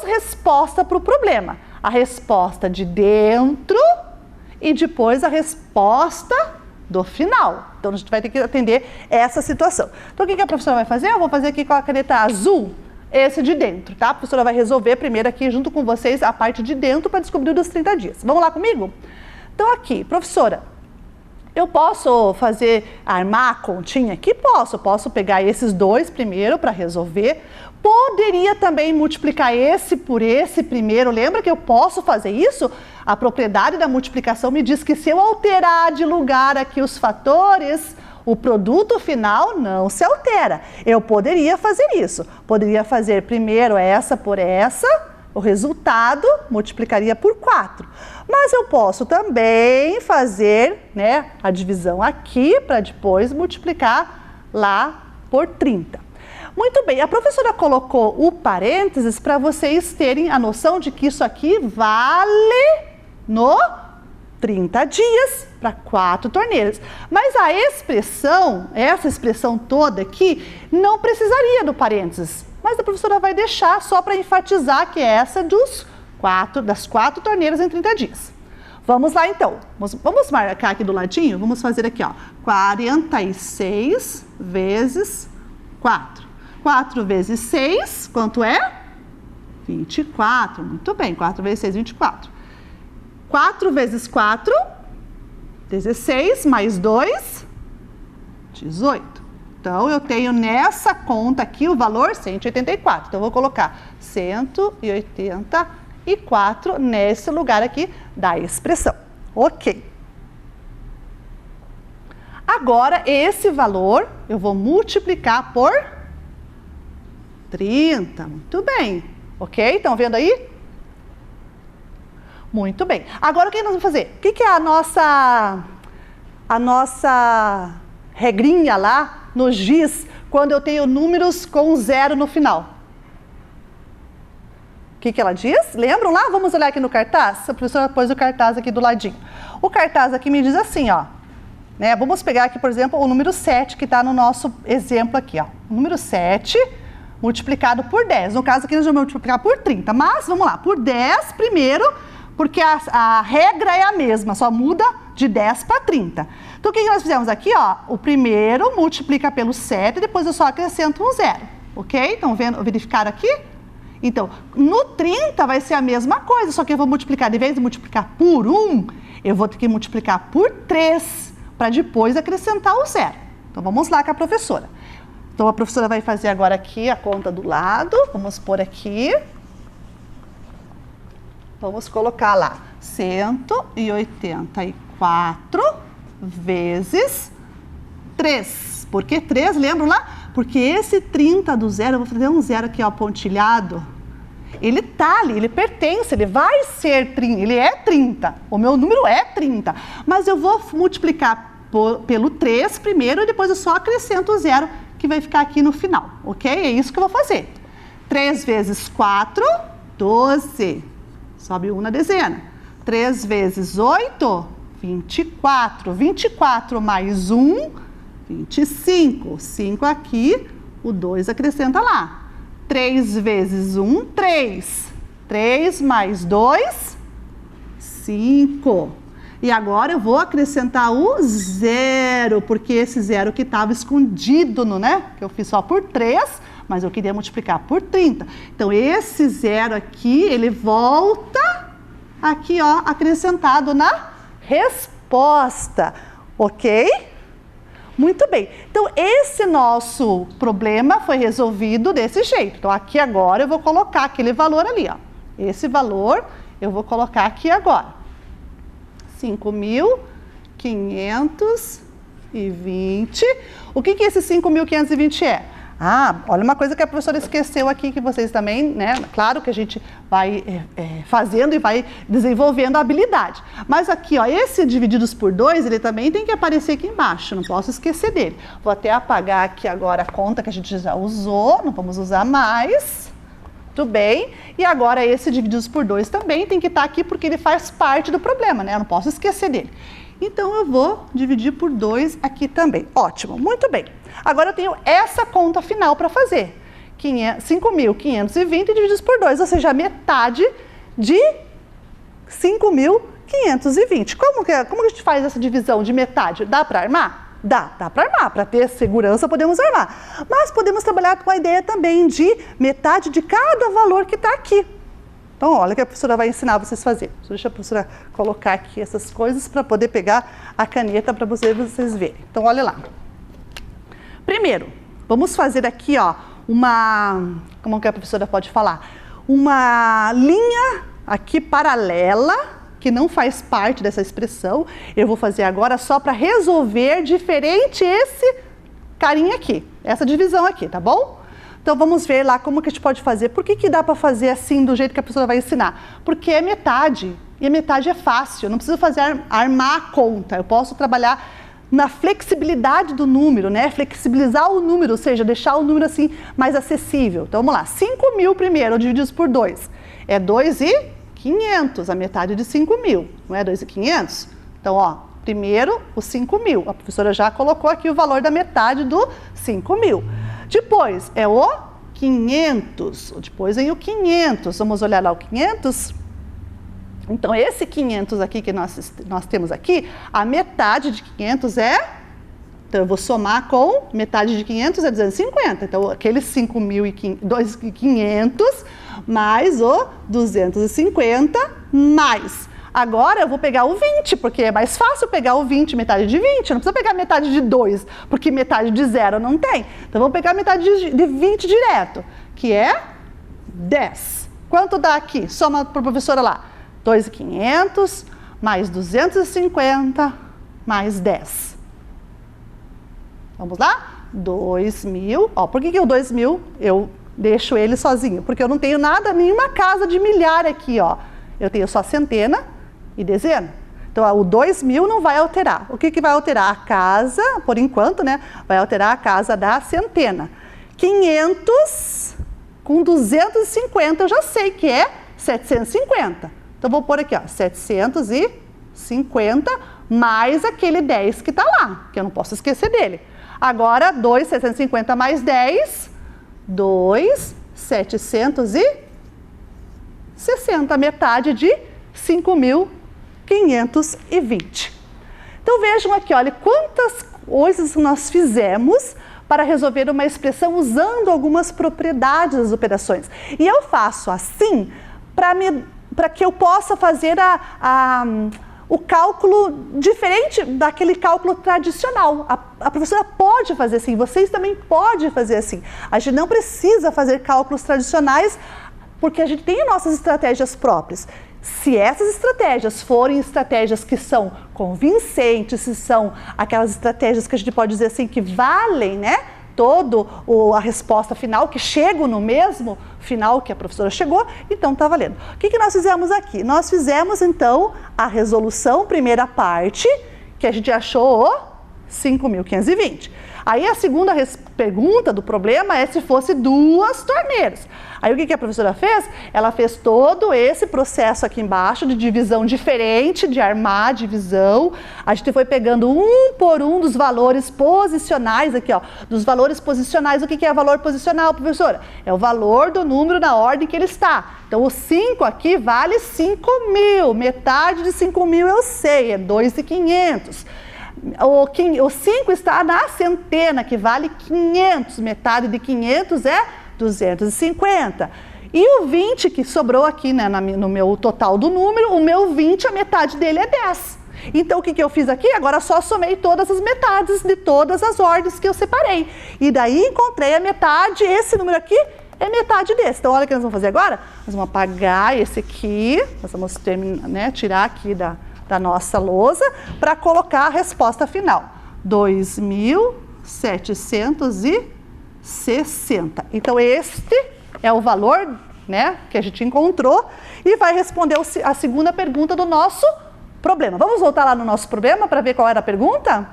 respostas para o problema. A resposta de dentro e depois a resposta do final. Então, a gente vai ter que atender essa situação. Então, o que a professora vai fazer? Eu vou fazer aqui com a caneta azul. Esse de dentro, tá? A professora vai resolver primeiro aqui junto com vocês a parte de dentro para descobrir dos 30 dias. Vamos lá comigo? Então aqui, professora, eu posso armar a continha aqui? Posso pegar esses 2 primeiro para resolver. Poderia também multiplicar esse por esse primeiro. Lembra que eu posso fazer isso? A propriedade da multiplicação me diz que se eu alterar de lugar aqui os fatores, o produto final não se altera. Eu poderia fazer isso. Poderia fazer primeiro essa por essa, o resultado multiplicaria por 4. Mas eu posso também fazer, né, a divisão aqui para depois multiplicar lá por 30. Muito bem, a professora colocou o parênteses para vocês terem a noção de que isso aqui vale no 30 dias para 4 torneiras. Mas a expressão, essa expressão toda aqui, não precisaria do parênteses. Mas a professora vai deixar só para enfatizar que é essa das 4 torneiras em 30 dias. Vamos lá então. Vamos marcar aqui do ladinho? Vamos fazer aqui, ó. 46 vezes 4. 4 vezes 6, quanto é? 24. Muito bem, 4 vezes 6, 24. 4 vezes 4, 16, mais 2, 18. Então, eu tenho nessa conta aqui o valor 184. Então, eu vou colocar 184 nesse lugar aqui da expressão. Ok. Agora, esse valor eu vou multiplicar por 30. Muito bem. Ok? Estão vendo aí? Muito bem. Agora, o que nós vamos fazer? O que é a nossa regrinha lá no giz, quando eu tenho números com 0 no final? O que ela diz? Lembram lá? Vamos olhar aqui no cartaz? A professora pôs o cartaz aqui do ladinho. O cartaz aqui me diz assim, ó. Né? Vamos pegar aqui, por exemplo, o número 7, que está no nosso exemplo aqui, ó. O número 7 multiplicado por 10. No caso aqui, nós vamos multiplicar por 30. Mas, vamos lá, por 10 primeiro, porque a regra é a mesma, só muda de 10 para 30. Então, o que nós fizemos aqui, ó? O primeiro multiplica pelo 7, depois eu só acrescento um 0, ok? Então, verificaram aqui? Então, no 30 vai ser a mesma coisa, só que eu vou multiplicar, de vez de multiplicar por 1, Eu vou ter que multiplicar por 3 para depois acrescentar o zero. Então, vamos lá com a professora. Então, a professora vai fazer agora aqui a conta do lado. Vamos pôr aqui. Vamos colocar lá 184 vezes 3. Por que 3? Lembram lá? Porque esse 30 do zero, eu vou fazer um zero aqui, ó, pontilhado. Ele tá ali, ele pertence, ele vai ser 30, ele é 30. O meu número é 30. Mas eu vou multiplicar pelo 3 primeiro e depois eu só acrescento o zero que vai ficar aqui no final, ok? É isso que eu vou fazer. 3 vezes 4, 12. Sobe 1 na dezena. 3 vezes 8, 24. 24 mais 1, 25. 5 aqui, o 2 acrescenta lá. 3 vezes 1, 3. 3 mais 2, 5. E agora eu vou acrescentar o zero, porque esse zero que estava escondido, né? Que eu fiz só por 3, mas eu queria multiplicar por 30. Então, esse zero aqui, ele volta aqui, ó, acrescentado na resposta, ok? Muito bem. Então, esse nosso problema foi resolvido desse jeito. Então, aqui agora eu vou colocar aquele valor ali, ó. Esse valor eu vou colocar aqui agora. 5.520. O que esse 5.520 é? Ah, olha uma coisa que a professora esqueceu aqui, que vocês também, né? Claro que a gente vai fazendo e vai desenvolvendo a habilidade. Mas aqui, ó, esse divididos por 2, ele também tem que aparecer aqui embaixo, não posso esquecer dele. Vou até apagar aqui agora a conta que a gente já usou, não vamos usar mais. Tudo bem. E agora esse divididos por 2 também tem que estar aqui porque ele faz parte do problema, né? Eu não posso esquecer dele. Então, eu vou dividir por 2 aqui também. Ótimo, muito bem. Agora eu tenho essa conta final para fazer. 5.520 divididos por 2, ou seja, a metade de 5.520. Como a gente faz essa divisão de metade? Dá para armar? Dá para armar. Para ter segurança, podemos armar. Mas podemos trabalhar com a ideia também de metade de cada valor que está aqui. Então, olha que a professora vai ensinar vocês a fazer. Deixa a professora colocar aqui essas coisas para poder pegar a caneta para vocês verem. Então, olha lá. Primeiro, vamos fazer aqui, ó, como que a professora pode falar? Uma linha aqui paralela, que não faz parte dessa expressão. Eu vou fazer agora só para resolver diferente esse carinha aqui, essa divisão aqui, tá bom? Então, vamos ver lá como que a gente pode fazer. Por que dá para fazer assim, do jeito que a professora vai ensinar? Porque é metade, e a metade é fácil, eu não preciso armar a conta. Eu posso trabalhar na flexibilidade do número, né? Flexibilizar o número, ou seja, deixar o número assim mais acessível. Então, vamos lá. 5.000 primeiro, divididos por 2. É 2.500, a metade de 5.000. Não é 2.500? Então, ó, primeiro o 5.000. A professora já colocou aqui o valor da metade do 5.000. Depois é o 500, depois vem o 500, vamos olhar lá o 500. Então, esse 500 aqui que nós temos aqui, a metade de 500 é, então eu vou somar com metade de 500 é 250. Então, aqueles 5.500 mais o 250 mais. Agora eu vou pegar o 20, porque é mais fácil pegar o 20, metade de 20. Eu não preciso pegar metade de 2, porque metade de 0 não tem. Então, vou pegar metade de 20 direto, que é 10. Quanto dá aqui? Soma para a professora lá. 2.500 mais 250 mais 10. Vamos lá? 2.000. Ó, por que o 2.000 eu deixo ele sozinho? Porque eu não tenho nada, nenhuma casa de milhar aqui, ó. Eu tenho só centena e dezena. Então, o 2.000 não vai alterar. O que vai alterar? A casa, por enquanto, né? Vai alterar a casa da centena. 500 com 250, eu já sei que é 750. Então, vou pôr aqui, ó, 750 mais aquele 10 que está lá, que eu não posso esquecer dele. Agora, 750 mais 10, 760, metade de 5.520. Então, vejam aqui, olha, quantas coisas nós fizemos para resolver uma expressão usando algumas propriedades das operações. E eu faço assim para que eu possa fazer o cálculo diferente daquele cálculo tradicional. A professora pode fazer assim, vocês também podem fazer assim. A gente não precisa fazer cálculos tradicionais, porque a gente tem nossas estratégias próprias. Se essas estratégias forem estratégias que são convincentes, se são aquelas estratégias que a gente pode dizer assim, que valem, né, a resposta final, que chegam no mesmo final que a professora chegou, então está valendo. O que nós fizemos aqui? Nós fizemos, então, a resolução, primeira parte, que a gente achou 5.520. Aí a segunda pergunta do problema é se fosse 2 torneiras. Aí o que a professora fez? Ela fez todo esse processo aqui embaixo de divisão diferente, de armar a divisão. A gente foi pegando um por um dos valores posicionais aqui, ó. Dos valores posicionais, o que é valor posicional, professora? É o valor do número na ordem que ele está. Então o 5 aqui vale 5.000, metade de 5.000 eu sei, é 2.500. O 5 está na centena, que vale 500, metade de 500 é 250. E o 20 que sobrou aqui, né, no meu total do número, o meu 20, a metade dele é 10. Então o que eu fiz aqui? Agora só somei todas as metades de todas as ordens que eu separei. E daí encontrei a metade, esse número aqui é metade desse. Então olha o que nós vamos fazer agora. Nós vamos apagar esse aqui, nós vamos terminar, né, tirar aqui da nossa lousa, para colocar a resposta final. 2.760. Então, este é o valor, né, que a gente encontrou e vai responder a segunda pergunta do nosso problema. Vamos voltar lá no nosso problema para ver qual era a pergunta?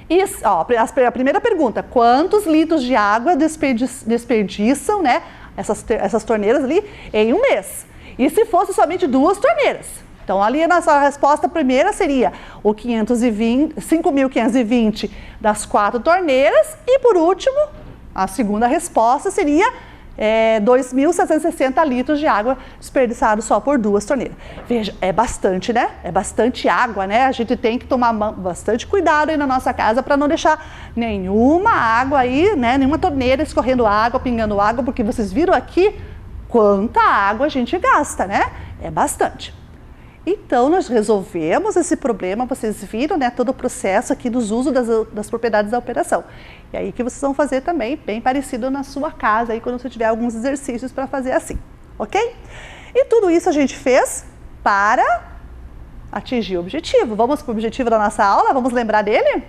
Isso, ó, a primeira pergunta, quantos litros de água desperdiçam, né, essas torneiras ali em um mês? E se fosse somente 2 torneiras? Então, ali a nossa resposta primeira seria o 5.520 das 4 torneiras e, por último, a segunda resposta seria 2.760 litros de água desperdiçados só por 2 torneiras. Veja, é bastante, né? É bastante água, né? A gente tem que tomar bastante cuidado aí na nossa casa para não deixar nenhuma água aí, né? Nenhuma torneira escorrendo água, pingando água, porque vocês viram aqui quanta água a gente gasta, né? É bastante. Então, nós resolvemos esse problema, vocês viram, né, todo o processo aqui dos usos das propriedades da operação. E aí que vocês vão fazer também, bem parecido na sua casa, aí quando você tiver alguns exercícios para fazer assim, ok? E tudo isso a gente fez para atingir o objetivo. Vamos para o objetivo da nossa aula? Vamos lembrar dele?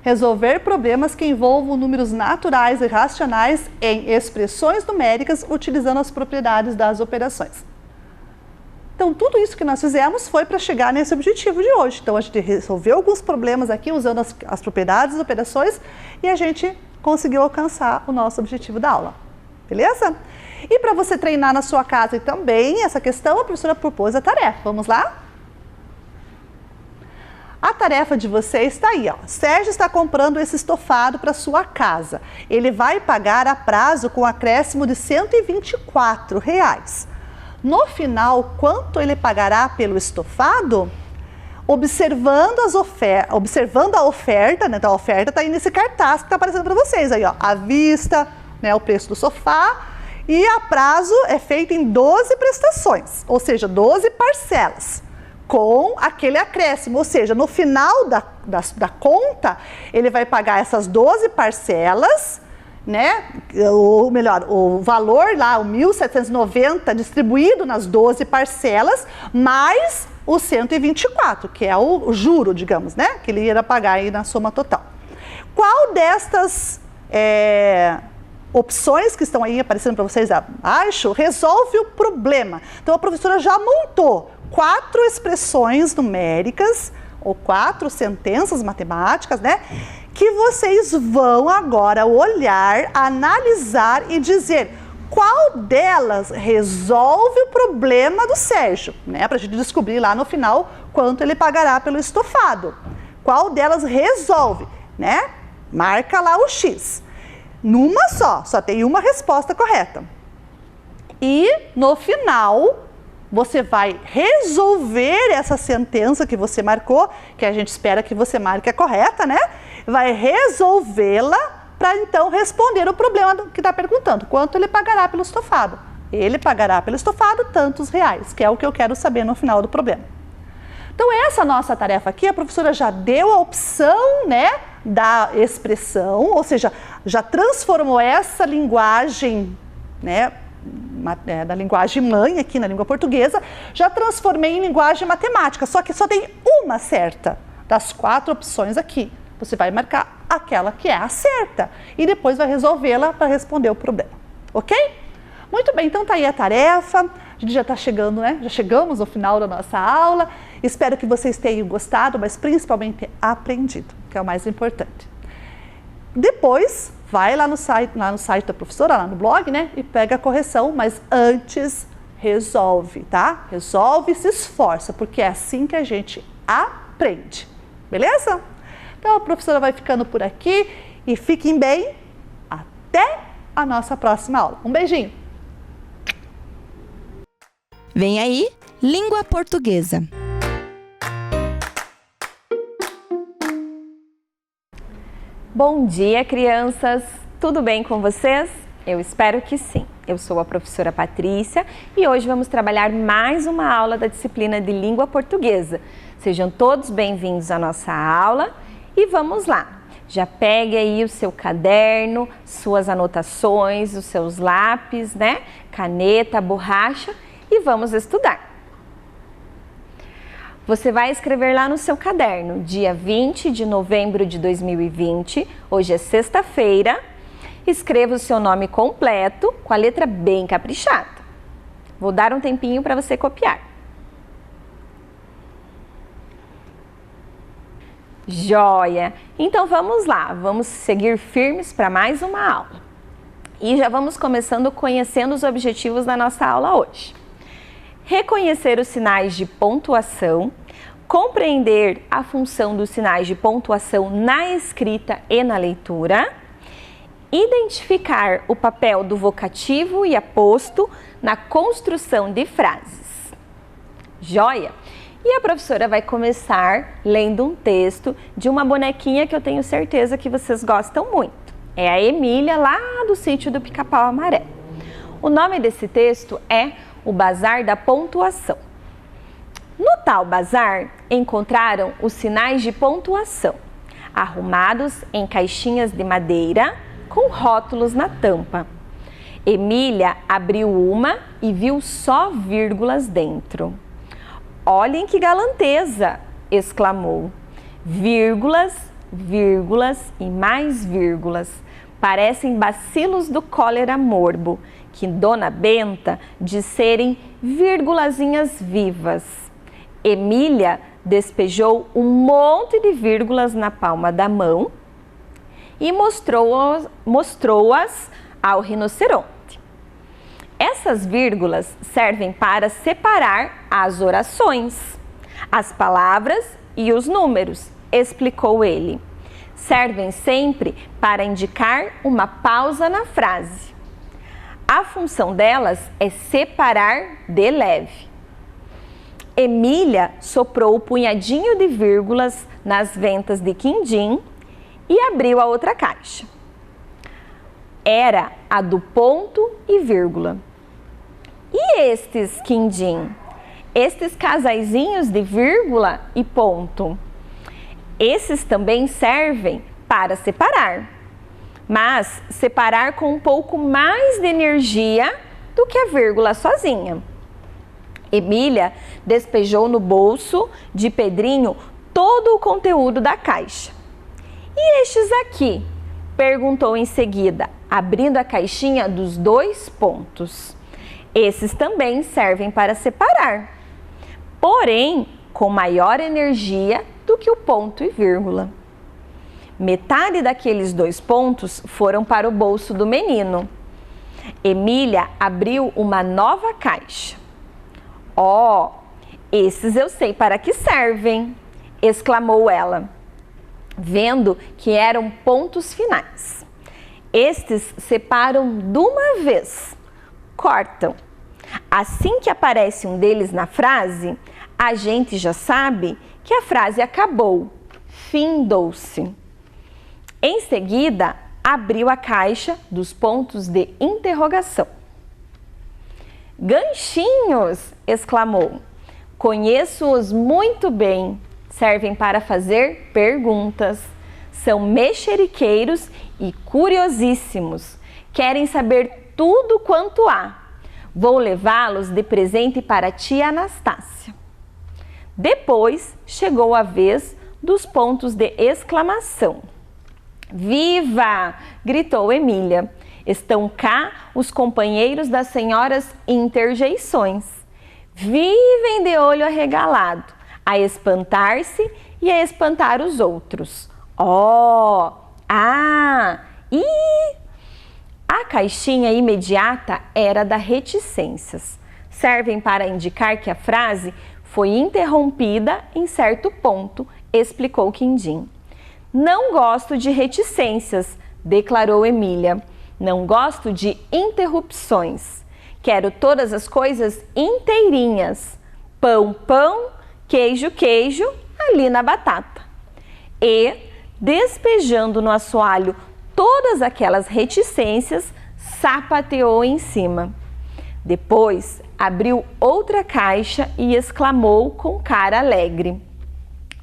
Resolver problemas que envolvam números naturais e racionais em expressões numéricas utilizando as propriedades das operações. Então, tudo isso que nós fizemos foi para chegar nesse objetivo de hoje. Então, a gente resolveu alguns problemas aqui usando as propriedades das operações e a gente conseguiu alcançar o nosso objetivo da aula. Beleza? E para você treinar na sua casa e também essa questão, a professora propôs a tarefa. Vamos lá? A tarefa de vocês está aí, ó. Sérgio está comprando esse estofado para sua casa. Ele vai pagar a prazo com acréscimo de R$ 124. No final, quanto ele pagará pelo estofado? Observando a oferta, né? Então a oferta está aí nesse cartaz que está aparecendo para vocês aí, ó. À vista, né? O preço do sofá. E a prazo é feito em 12 prestações, ou seja, 12 parcelas, com aquele acréscimo. Ou seja, no final da conta, ele vai pagar essas 12 parcelas, né? Ou melhor, o valor lá, o 1.790 distribuído nas 12 parcelas, mais o 124, que é o juro, digamos, né? Que ele irá pagar aí na soma total. Qual destas opções que estão aí aparecendo para vocês abaixo resolve o problema? Então a professora já montou 4 expressões numéricas, ou 4 sentenças matemáticas, né? Que vocês vão agora olhar, analisar e dizer qual delas resolve o problema do Sérgio, né? Para a gente descobrir lá no final quanto ele pagará pelo estofado. Qual delas resolve, né? Marca lá o X. Numa só tem uma resposta correta. E no final, você vai resolver essa sentença que você marcou, que a gente espera que você marque a correta, né? Vai resolvê-la para então responder o problema que está perguntando. Quanto ele pagará pelo estofado? Ele pagará pelo estofado tantos reais, que é o que eu quero saber no final do problema. Então, essa nossa tarefa aqui, a professora já deu a opção, né, da expressão, ou seja, já transformou essa linguagem, né, da linguagem mãe aqui na língua portuguesa, já transformei em linguagem matemática, só que só tem uma certa das 4 opções aqui. Você vai marcar aquela que é a certa e depois vai resolvê-la para responder o problema, ok? Muito bem, então tá aí a tarefa, a gente já está chegando, né? Já chegamos ao final da nossa aula. Espero que vocês tenham gostado, mas principalmente aprendido, que é o mais importante. Depois, vai lá no site da professora, lá no blog, né? E pega a correção, mas antes resolve, tá? Resolve e se esforça, porque é assim que a gente aprende, beleza? Então a professora vai ficando por aqui e fiquem bem. Até a nossa próxima aula. Um beijinho! Vem aí, Língua Portuguesa. Bom dia, crianças! Tudo bem com vocês? Eu espero que sim. Eu sou a professora Patrícia e hoje vamos trabalhar mais uma aula da disciplina de Língua Portuguesa. Sejam todos bem-vindos à nossa aula e vamos lá! Já pegue aí o seu caderno, suas anotações, os seus lápis, né? Caneta, borracha e vamos estudar. Você vai escrever lá no seu caderno, dia 20 de novembro de 2020, hoje é sexta-feira, escreva o seu nome completo com a letra bem caprichada. Vou dar um tempinho para você copiar. Joia! Então vamos lá, vamos seguir firmes para mais uma aula. E já vamos começando conhecendo os objetivos da nossa aula hoje. Reconhecer os sinais de pontuação, compreender a função dos sinais de pontuação na escrita e na leitura, identificar o papel do vocativo e aposto na construção de frases. Joia? E a professora vai começar lendo um texto de uma bonequinha que eu tenho certeza que vocês gostam muito. É a Emília, lá do sítio do Pica-Pau Amarelo. O nome desse texto é O Bazar da Pontuação. No tal bazar, encontraram os sinais de pontuação, arrumados em caixinhas de madeira com rótulos na tampa. Emília abriu uma e viu só vírgulas dentro. Olhem que galanteza! Exclamou. Vírgulas, vírgulas e mais vírgulas. Parecem bacilos do cólera morbo, que Dona Benta diz serem vírgulazinhas vivas. Emília despejou um monte de vírgulas na palma da mão e mostrou-as ao rinoceronte. Essas vírgulas servem para separar as orações, as palavras e os números, explicou ele. Servem sempre para indicar uma pausa na frase. A função delas é separar de leve. Emília soprou o punhadinho de vírgulas nas ventas de Quindim e abriu a outra caixa. Era a do ponto e vírgula. E estes, Quindim? Estes casaizinhos de vírgula e ponto? Esses também servem para separar, mas separar com um pouco mais de energia do que a vírgula sozinha. Emília despejou no bolso de Pedrinho todo o conteúdo da caixa. E estes aqui? Perguntou em seguida, abrindo a caixinha dos 2 pontos. Esses também servem para separar, porém com maior energia do que o ponto e vírgula. Metade daqueles 2 pontos foram para o bolso do menino. Emília abriu uma nova caixa. Oh, esses eu sei para que servem, exclamou ela, vendo que eram pontos finais. Estes separam de uma vez, cortam. Assim que aparece um deles na frase, a gente já sabe que a frase acabou, findou-se. Em seguida, abriu a caixa dos pontos de interrogação. Ganchinhos! Exclamou. Conheço-os muito bem. Servem para fazer perguntas. São mexeriqueiros e curiosíssimos. Querem saber tudo quanto há. Vou levá-los de presente para tia Anastácia. Depois chegou a vez dos pontos de exclamação. Viva! Gritou Emília. Estão cá os companheiros das senhoras Interjeições. Vivem de olho arregalado, a espantar-se e a espantar os outros. Oh! Ah! Ih! A caixinha imediata era da reticências. Servem para indicar que a frase foi interrompida em certo ponto, explicou Quindim. Não gosto de reticências, declarou Emília. Não gosto de interrupções. Quero todas as coisas inteirinhas. Pão, pão, queijo, queijo, ali na batata. E, despejando no assoalho todas aquelas reticências, sapateou em cima. Depois, abriu outra caixa e exclamou com cara alegre.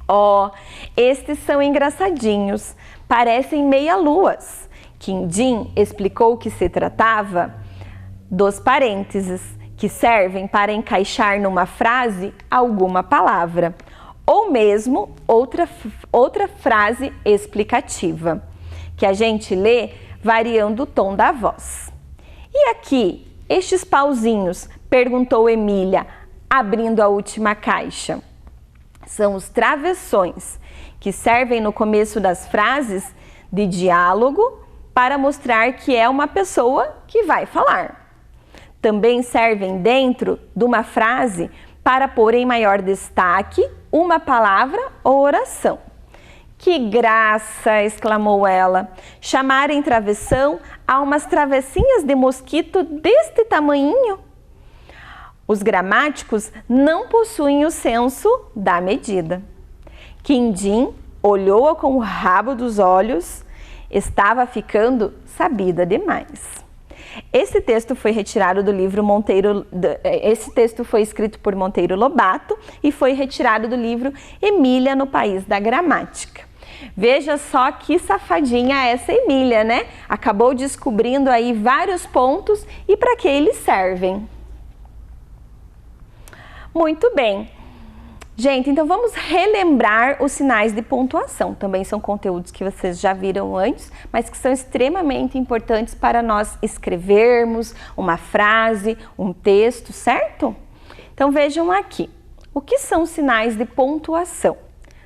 Oh, estes são engraçadinhos, parecem meia-luas. Quindim explicou que se tratava dos parênteses, que servem para encaixar numa frase alguma palavra, ou mesmo outra frase explicativa, que a gente lê variando o tom da voz. E aqui, estes pauzinhos? Perguntou Emília, abrindo a última caixa. São os travessões, que servem no começo das frases de diálogo para mostrar que é uma pessoa que vai falar. Também servem dentro de uma frase para pôr em maior destaque uma palavra ou oração. Que graça! Exclamou ela. Chamarem travessão a umas travessinhas de mosquito deste tamanhinho? Os gramáticos não possuem o senso da medida. Quindim olhou-a com o rabo dos olhos. Estava ficando sabida demais. Esse texto foi retirado do livro Esse texto foi escrito por Monteiro Lobato e foi retirado do livro Emília no País da Gramática. Veja só que safadinha essa Emília, né? Acabou descobrindo aí vários pontos e para que eles servem. Muito bem. Gente, então vamos relembrar os sinais de pontuação. Também são conteúdos que vocês já viram antes, mas que são extremamente importantes para nós escrevermos uma frase, um texto, certo? Então vejam aqui. O que são sinais de pontuação?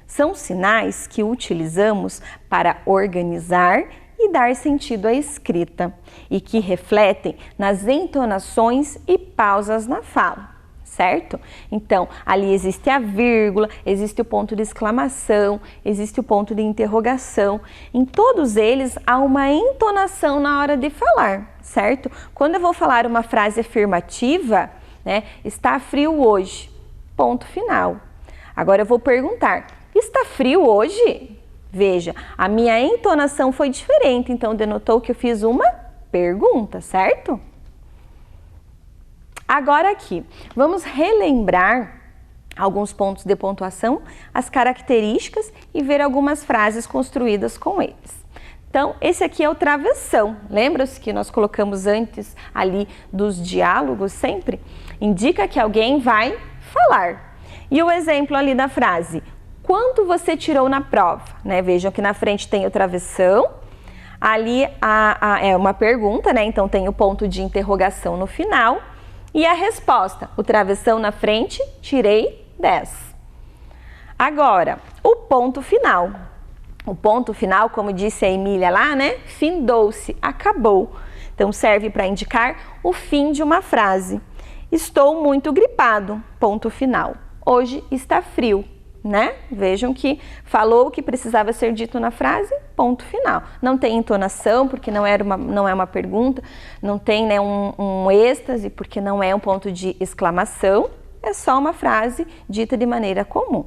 São sinais que utilizamos para organizar e dar sentido à escrita e que refletem nas entonações e pausas na fala. Certo? Então, ali existe a vírgula, existe o ponto de exclamação, existe o ponto de interrogação. Em todos eles há uma entonação na hora de falar, certo? Quando eu vou falar uma frase afirmativa, né? Está frio hoje, ponto final. Agora eu vou perguntar, está frio hoje? Veja, a minha entonação foi diferente, então denotou que eu fiz uma pergunta, certo? Agora aqui, vamos relembrar alguns pontos de pontuação, as características e ver algumas frases construídas com eles. Então, esse aqui é o travessão. Lembra-se que nós colocamos antes ali dos diálogos sempre? Indica que alguém vai falar. E o exemplo ali da frase, quanto você tirou na prova? Né? Vejam que na frente tem o travessão, ali é uma pergunta, né? Então tem o ponto de interrogação no final. E a resposta, o travessão na frente, tirei 10. Agora, o ponto final. O ponto final, como disse a Emília lá, né? Findou-se, acabou. Então, serve para indicar o fim de uma frase. Estou muito gripado, ponto final. Hoje está frio, né? Vejam que falou o que precisava ser dito na frase, ponto final. Não tem entonação, porque não é uma pergunta, não tem, né, um êxtase, porque não é um ponto de exclamação, é só uma frase dita de maneira comum.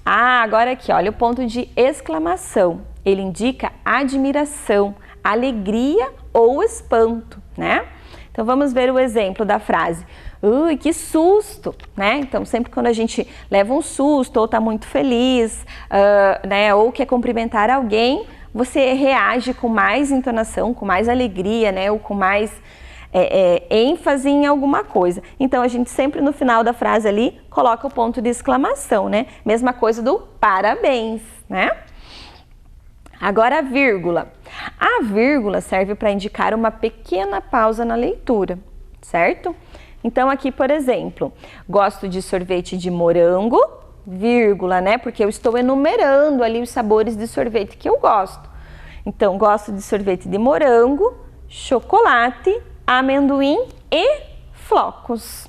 Ah, agora aqui, olha o ponto de exclamação. Ele indica admiração, alegria ou espanto, né? Então vamos ver o exemplo da frase. Ui, que susto, né? Então sempre quando a gente leva um susto ou está muito feliz, né? Ou quer cumprimentar alguém, você reage com mais entonação, com mais alegria, né? Ou com mais ênfase em alguma coisa. Então a gente sempre no final da frase ali coloca o ponto de exclamação, né? Mesma coisa do parabéns, né? Agora a vírgula. A vírgula serve para indicar uma pequena pausa na leitura, certo? Então aqui, por exemplo, gosto de sorvete de morango, vírgula, né? Porque eu estou enumerando ali os sabores de sorvete que eu gosto. Então, gosto de sorvete de morango, chocolate, amendoim e flocos.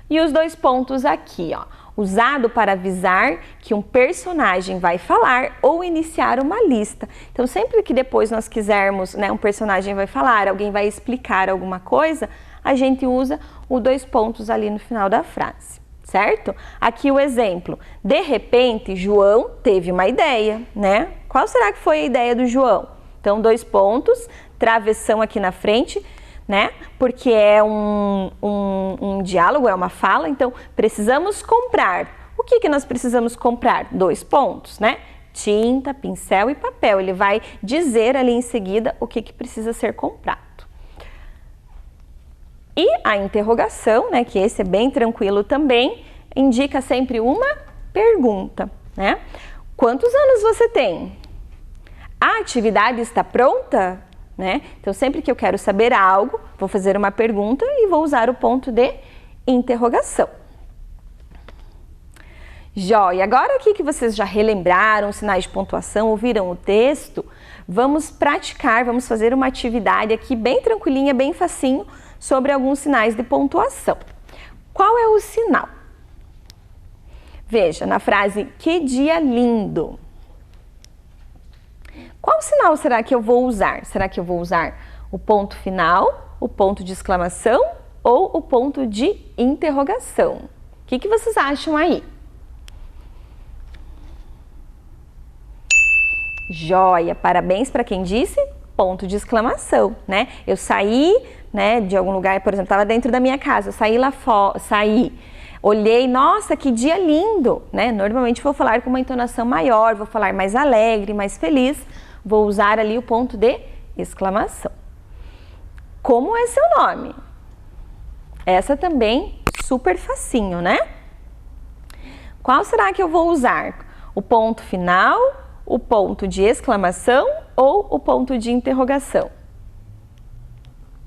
E os 2 pontos aqui, ó. Usado para avisar que um personagem vai falar ou iniciar uma lista. Então, sempre que depois nós quisermos, né, um personagem vai falar, alguém vai explicar alguma coisa, a gente usa os 2 pontos ali no final da frase, certo? Aqui o exemplo. De repente, João teve uma ideia, né? Qual será que foi a ideia do João? Então, 2 pontos, travessão aqui na frente, né? Porque é um diálogo, é uma fala, então precisamos comprar. O que nós precisamos comprar? 2 pontos, né? Tinta, pincel e papel. Ele vai dizer ali em seguida o que precisa ser comprado. E a interrogação, né? Que esse é bem tranquilo também, indica sempre uma pergunta, né? Quantos anos você tem? A atividade está pronta? Né? Então, sempre que eu quero saber algo, vou fazer uma pergunta e vou usar o ponto de interrogação. Joia! Agora aqui que vocês já relembraram os sinais de pontuação, ouviram o texto, vamos praticar, vamos fazer uma atividade aqui bem tranquilinha, bem facinho, sobre alguns sinais de pontuação. Qual é o sinal? Veja, na frase, que dia lindo! Qual sinal será que eu vou usar? Será que eu vou usar o ponto final, o ponto de exclamação ou o ponto de interrogação? O que vocês acham aí? Joia! Parabéns para quem disse ponto de exclamação, né? Eu saí, né, de algum lugar, por exemplo, estava dentro da minha casa, eu saí lá fora, olhei, nossa, que dia lindo, né? Normalmente vou falar com uma entonação maior, vou falar mais alegre, mais feliz. Vou usar ali o ponto de exclamação. Como é seu nome? Essa também super facinho, né? Qual será que eu vou usar? O ponto final, o ponto de exclamação ou o ponto de interrogação?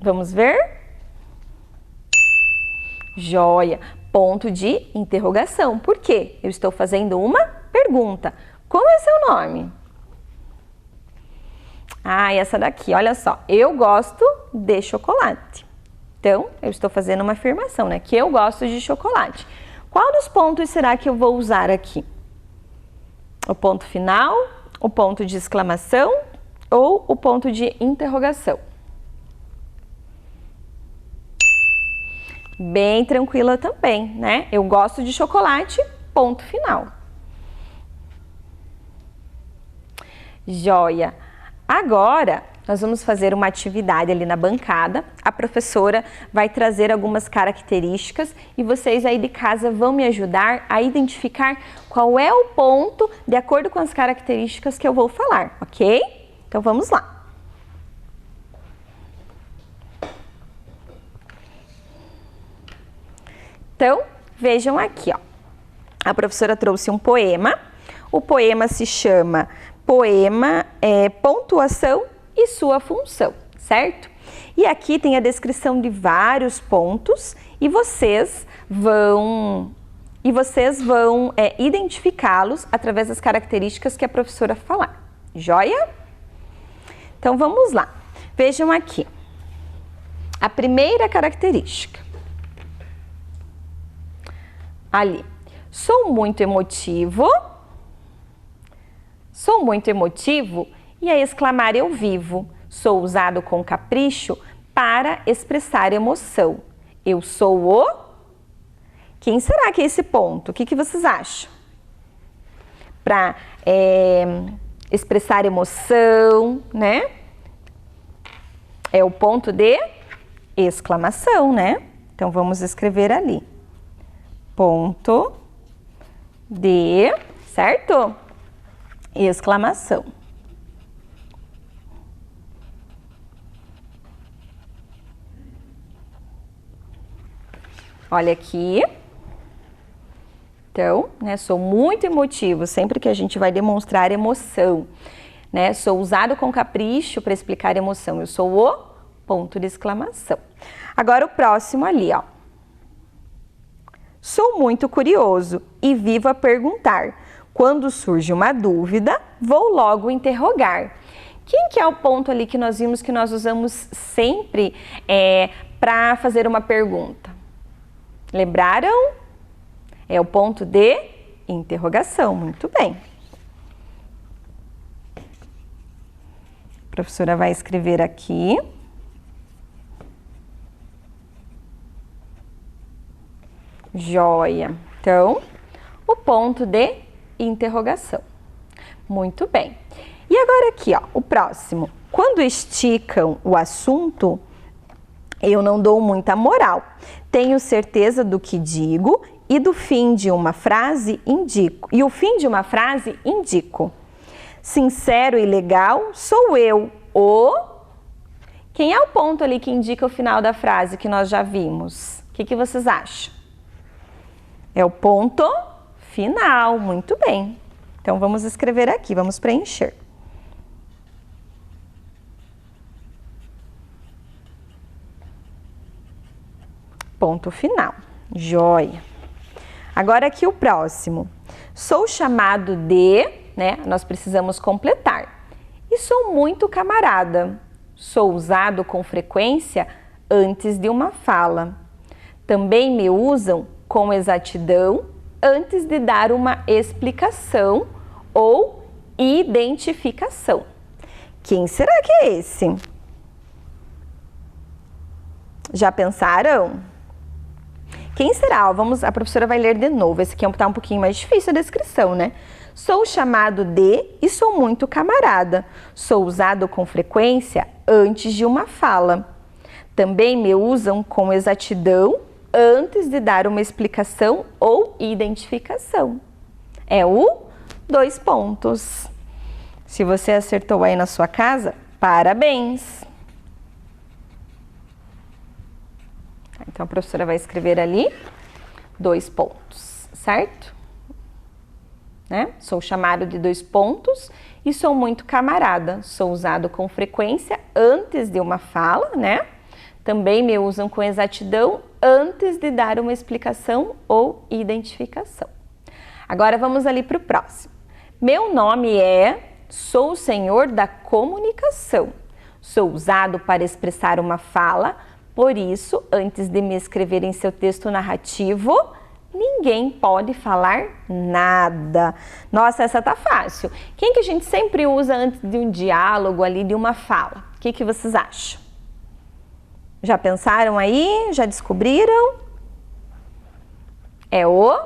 Vamos ver? Joia! Ponto de interrogação. Por quê? Eu estou fazendo uma pergunta. Como é seu nome? Ah, essa daqui, olha só, eu gosto de chocolate. Então, eu estou fazendo uma afirmação, né? Que eu gosto de chocolate. Qual dos pontos será que eu vou usar aqui? O ponto final, o ponto de exclamação ou o ponto de interrogação? Bem tranquila também, né? Eu gosto de chocolate, ponto final. Joia! Agora, nós vamos fazer uma atividade ali na bancada. A professora vai trazer algumas características e vocês aí de casa vão me ajudar a identificar qual é o ponto de acordo com as características que eu vou falar, ok? Então, vamos lá. Então, vejam aqui, ó. A professora trouxe um poema. O poema se chama Poema Pontuação e Sua Função, certo? E aqui tem a descrição de vários pontos e vocês vão identificá-los através das características que a professora falar. Joia? Então, vamos lá. Vejam aqui. A primeira característica. Ali. Sou muito emotivo. Sou muito emotivo e a exclamar eu vivo. Sou usado com capricho para expressar emoção. Eu sou o... Quem será que é esse ponto? O que vocês acham? Para expressar emoção, né? É o ponto de exclamação, né? Então, vamos escrever ali. Ponto de, certo? Exclamação. Olha aqui. Então, né, sou muito emotivo sempre que a gente vai demonstrar emoção, né? Sou usado com capricho para explicar emoção. Eu sou o ponto de exclamação. Agora o próximo ali, ó. Sou muito curioso e vivo a perguntar. Quando surge uma dúvida, vou logo interrogar. Quem que é o ponto ali que nós vimos que nós usamos sempre para fazer uma pergunta? Lembraram? É o ponto de interrogação. Muito bem. A professora vai escrever aqui. Joia. Então, o ponto de interrogação. Muito bem. E agora aqui, ó, o próximo. Quando esticam o assunto, eu não dou muita moral. Tenho certeza do que digo e do fim de uma frase indico. E o fim de uma frase indico. Sincero e legal sou eu, o... Quem é o ponto ali que indica o final da frase que nós já vimos? O que vocês acham? É o ponto final. Muito bem. Então, vamos escrever aqui, vamos preencher. Ponto final. Joia. Agora aqui o próximo. Sou chamado de, né? Nós precisamos completar. E sou muito camarada. Sou usado com frequência antes de uma fala. Também me usam com exatidão antes de dar uma explicação ou identificação. Quem será que é esse? Já pensaram? Quem será? A professora vai ler de novo. Esse aqui está um pouquinho mais difícil a descrição, né? Sou chamado de e sou muito camarada. Sou usado com frequência antes de uma fala. Também me usam com exatidão antes de dar uma explicação ou identificação. É o 2 pontos. Se você acertou aí na sua casa, parabéns! Então, a professora vai escrever ali 2 pontos, certo? Né? Sou chamado de 2 pontos e sou muito camarada. Sou usado com frequência antes de uma fala, né? Também me usam com exatidão antes de dar uma explicação ou identificação. Agora, vamos ali para o próximo. Meu nome é... Sou o senhor da comunicação. Sou usado para expressar uma fala. Por isso, antes de me escrever em seu texto narrativo, ninguém pode falar nada. Nossa, essa tá fácil. Quem que a gente sempre usa antes de um diálogo ali, de uma fala? O que vocês acham? Já pensaram aí? Já descobriram? É o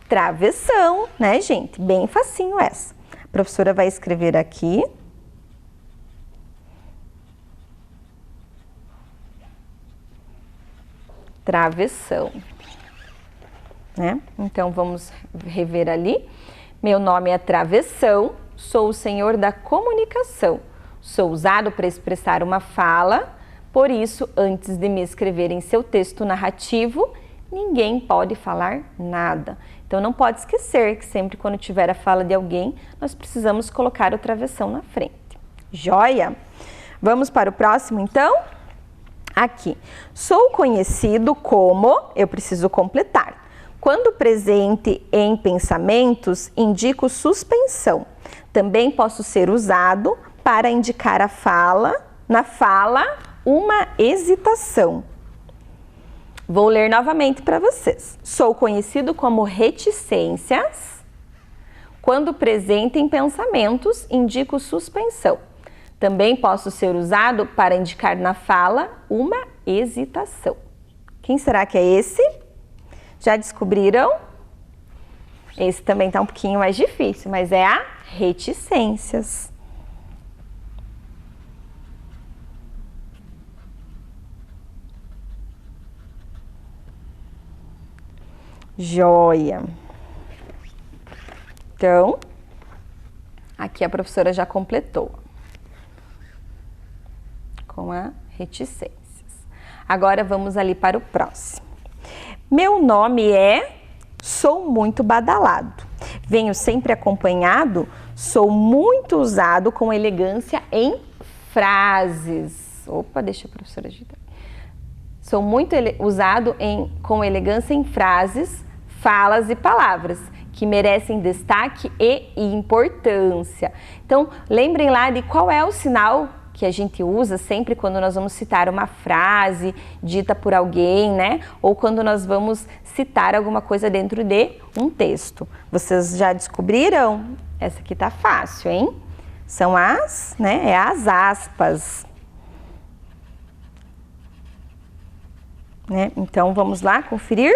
travessão, né, gente? Bem facinho essa. A professora vai escrever aqui. Travessão, né? Então, vamos rever ali. Meu nome é Travessão, sou o senhor da comunicação. Sou usado para expressar uma fala, por isso, antes de me escrever em seu texto narrativo, ninguém pode falar nada. Então, não pode esquecer que sempre quando tiver a fala de alguém, nós precisamos colocar o travessão na frente. Joia? Vamos para o próximo, então? Aqui, sou conhecido como, eu preciso completar. Quando presente em pensamentos, indico suspensão. Também posso ser usado para indicar na fala, uma hesitação. Vou ler novamente para vocês. Sou conhecido como reticências. Quando presente em pensamentos, indico suspensão. Também posso ser usado para indicar na fala uma hesitação. Quem será que é esse? Já descobriram? Esse também está um pouquinho mais difícil, mas é a reticências. Joia. Então, aqui a professora já completou com a reticências. Agora vamos ali para o próximo. Meu nome é, sou muito badalado. Venho sempre acompanhado, sou muito usado com elegância em frases. Opa, deixa a professora agitar. Sou muito usado com elegância em frases, falas e palavras que merecem destaque e importância. Então, lembrem lá de qual é o sinal que a gente usa sempre quando nós vamos citar uma frase dita por alguém, né? Ou quando nós vamos citar alguma coisa dentro de um texto. Vocês já descobriram? Essa aqui tá fácil, hein? São as, né? É as aspas. Né? Então, vamos lá conferir?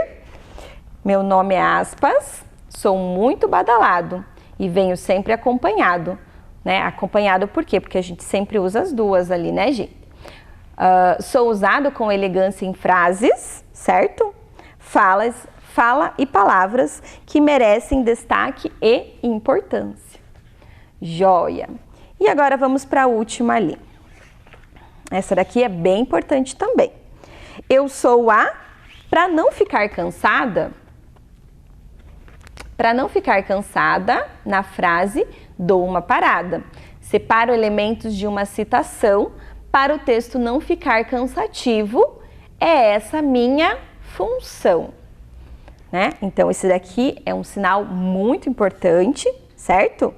Meu nome é Aspas, sou muito badalado e venho sempre acompanhado. Né? Acompanhado por quê? Porque a gente sempre usa as duas ali, né, gente? Sou usado com elegância em frases, certo? Fala e palavras que merecem destaque e importância. Joia! E agora vamos para a última ali. Essa daqui é bem importante também. Eu sou para não ficar cansada, na frase, dou uma parada. Separo elementos de uma citação para o texto não ficar cansativo. É essa minha função. Né? Então, esse daqui é um sinal muito importante, certo?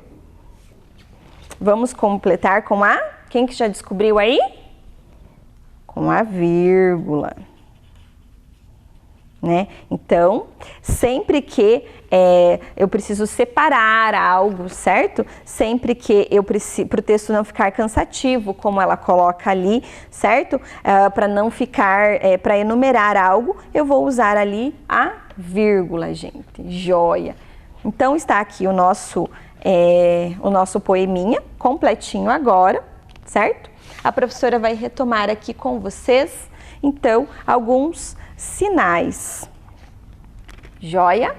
Vamos completar com a... Quem que já descobriu aí? Com a vírgula. Né? Então, sempre que eu preciso separar algo, certo? Sempre que eu preciso, para o texto não ficar cansativo, como ela coloca ali, certo? Para não ficar, para enumerar algo, eu vou usar ali a vírgula, gente. Joia! Então, está aqui o nosso poeminha completinho agora, certo? A professora vai retomar aqui com vocês, então, alguns sinais. Joia?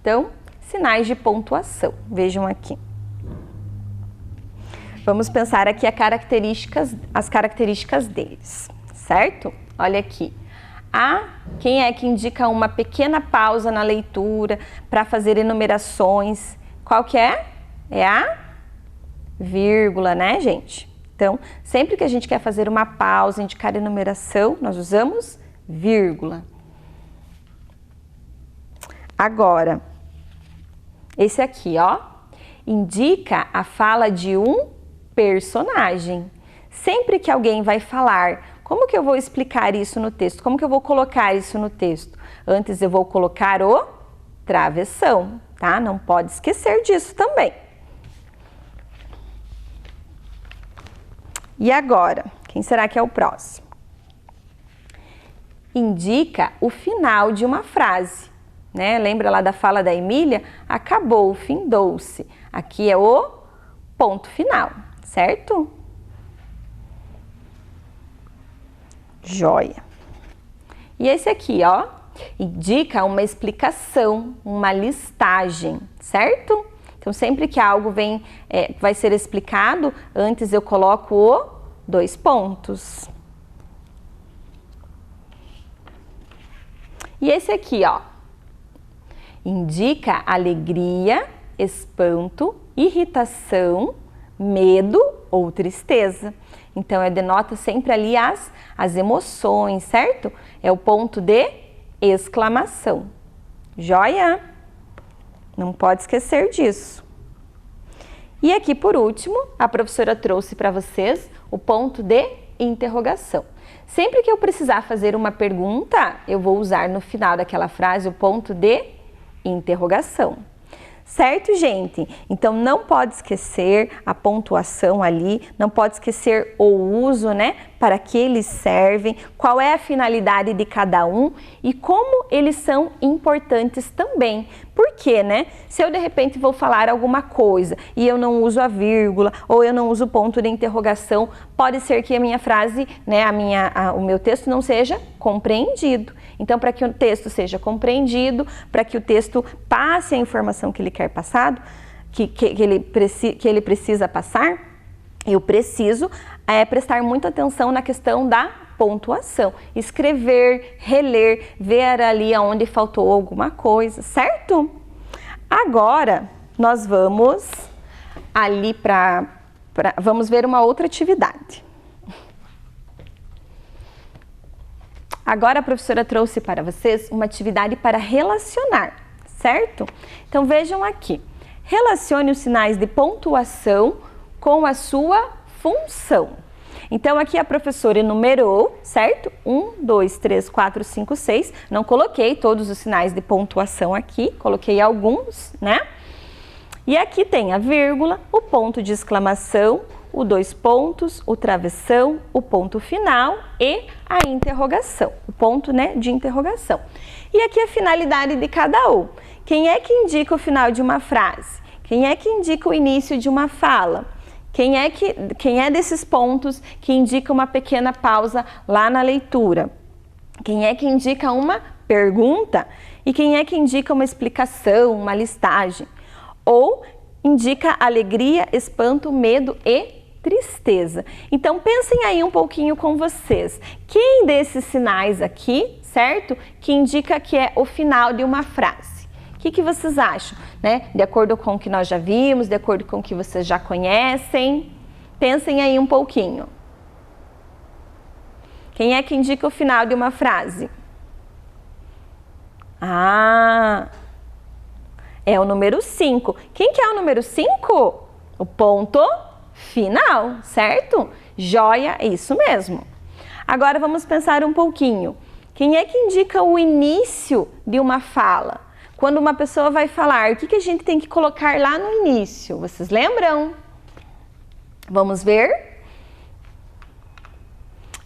Então, sinais de pontuação. Vejam aqui. Vamos pensar aqui as características deles, certo? Olha aqui. Quem é que indica uma pequena pausa na leitura para fazer enumerações? Qual que é? É a vírgula, né, gente? Então, sempre que a gente quer fazer uma pausa, indicar enumeração, nós usamos vírgula. Agora, esse aqui, ó, indica a fala de um personagem. Sempre que alguém vai falar, como que eu vou explicar isso no texto? Como que eu vou colocar isso no texto? Antes eu vou colocar o travessão, tá? Não pode esquecer disso também. E agora, quem será que é o próximo? Indica o final de uma frase, né? Lembra lá da fala da Emília? Acabou, findou-se. Aqui é o ponto final, certo? Joia. E esse aqui, ó, indica uma explicação, uma listagem, certo? Então, sempre que algo vai ser explicado, antes eu coloco o 2 pontos. E esse aqui, ó, indica alegria, espanto, irritação, medo ou tristeza. Então, denota sempre ali as emoções, certo? É o ponto de exclamação. Joia? Não pode esquecer disso. E aqui, por último, a professora trouxe para vocês o ponto de interrogação. Sempre que eu precisar fazer uma pergunta, eu vou usar no final daquela frase o ponto de interrogação. Certo, gente? Então, não pode esquecer a pontuação ali, não pode esquecer o uso, né? Para que eles servem, qual é a finalidade de cada um e como eles são importantes também Por quê, né? Se eu de repente vou falar alguma coisa e eu não uso a vírgula ou eu não uso o ponto de interrogação, pode ser que a minha frase, né, o meu texto não seja compreendido. Então, para que o texto seja compreendido, para que o texto passe a informação que ele quer passar, que ele precisa passar, eu preciso prestar muita atenção na questão da pontuação. Escrever, reler, ver ali aonde faltou alguma coisa, certo? Agora, nós vamos ali vamos ver uma outra atividade. Agora a professora trouxe para vocês uma atividade para relacionar, certo? Então vejam aqui. Relacione os sinais de pontuação com a sua função. Então aqui a professora enumerou, certo? 1, 2, 3, 4, 5, 6. Não coloquei todos os sinais de pontuação aqui, coloquei alguns, né? E aqui tem a vírgula, o ponto de exclamação, o 2 pontos, o travessão, o ponto final e a interrogação, o ponto, né, de interrogação. E aqui a finalidade de cada um. Quem é que indica o final de uma frase? Quem é que indica o início de uma fala? Quem é desses pontos que indica uma pequena pausa lá na leitura? Quem é que indica uma pergunta? E quem é que indica uma explicação, uma listagem? Ou indica alegria, espanto, medo e tristeza. Então, pensem aí um pouquinho com vocês. Quem desses sinais aqui, certo? Que indica que é o final de uma frase. O que vocês acham, né? De acordo com o que nós já vimos, de acordo com o que vocês já conhecem. Pensem aí um pouquinho. Quem é que indica o final de uma frase? Ah, é o número 5. Quem que é o número 5? O ponto final, certo? Joia, isso mesmo. Agora vamos pensar um pouquinho. Quem é que indica o início de uma fala? Quando uma pessoa vai falar, o que a gente tem que colocar lá no início? Vocês lembram? Vamos ver?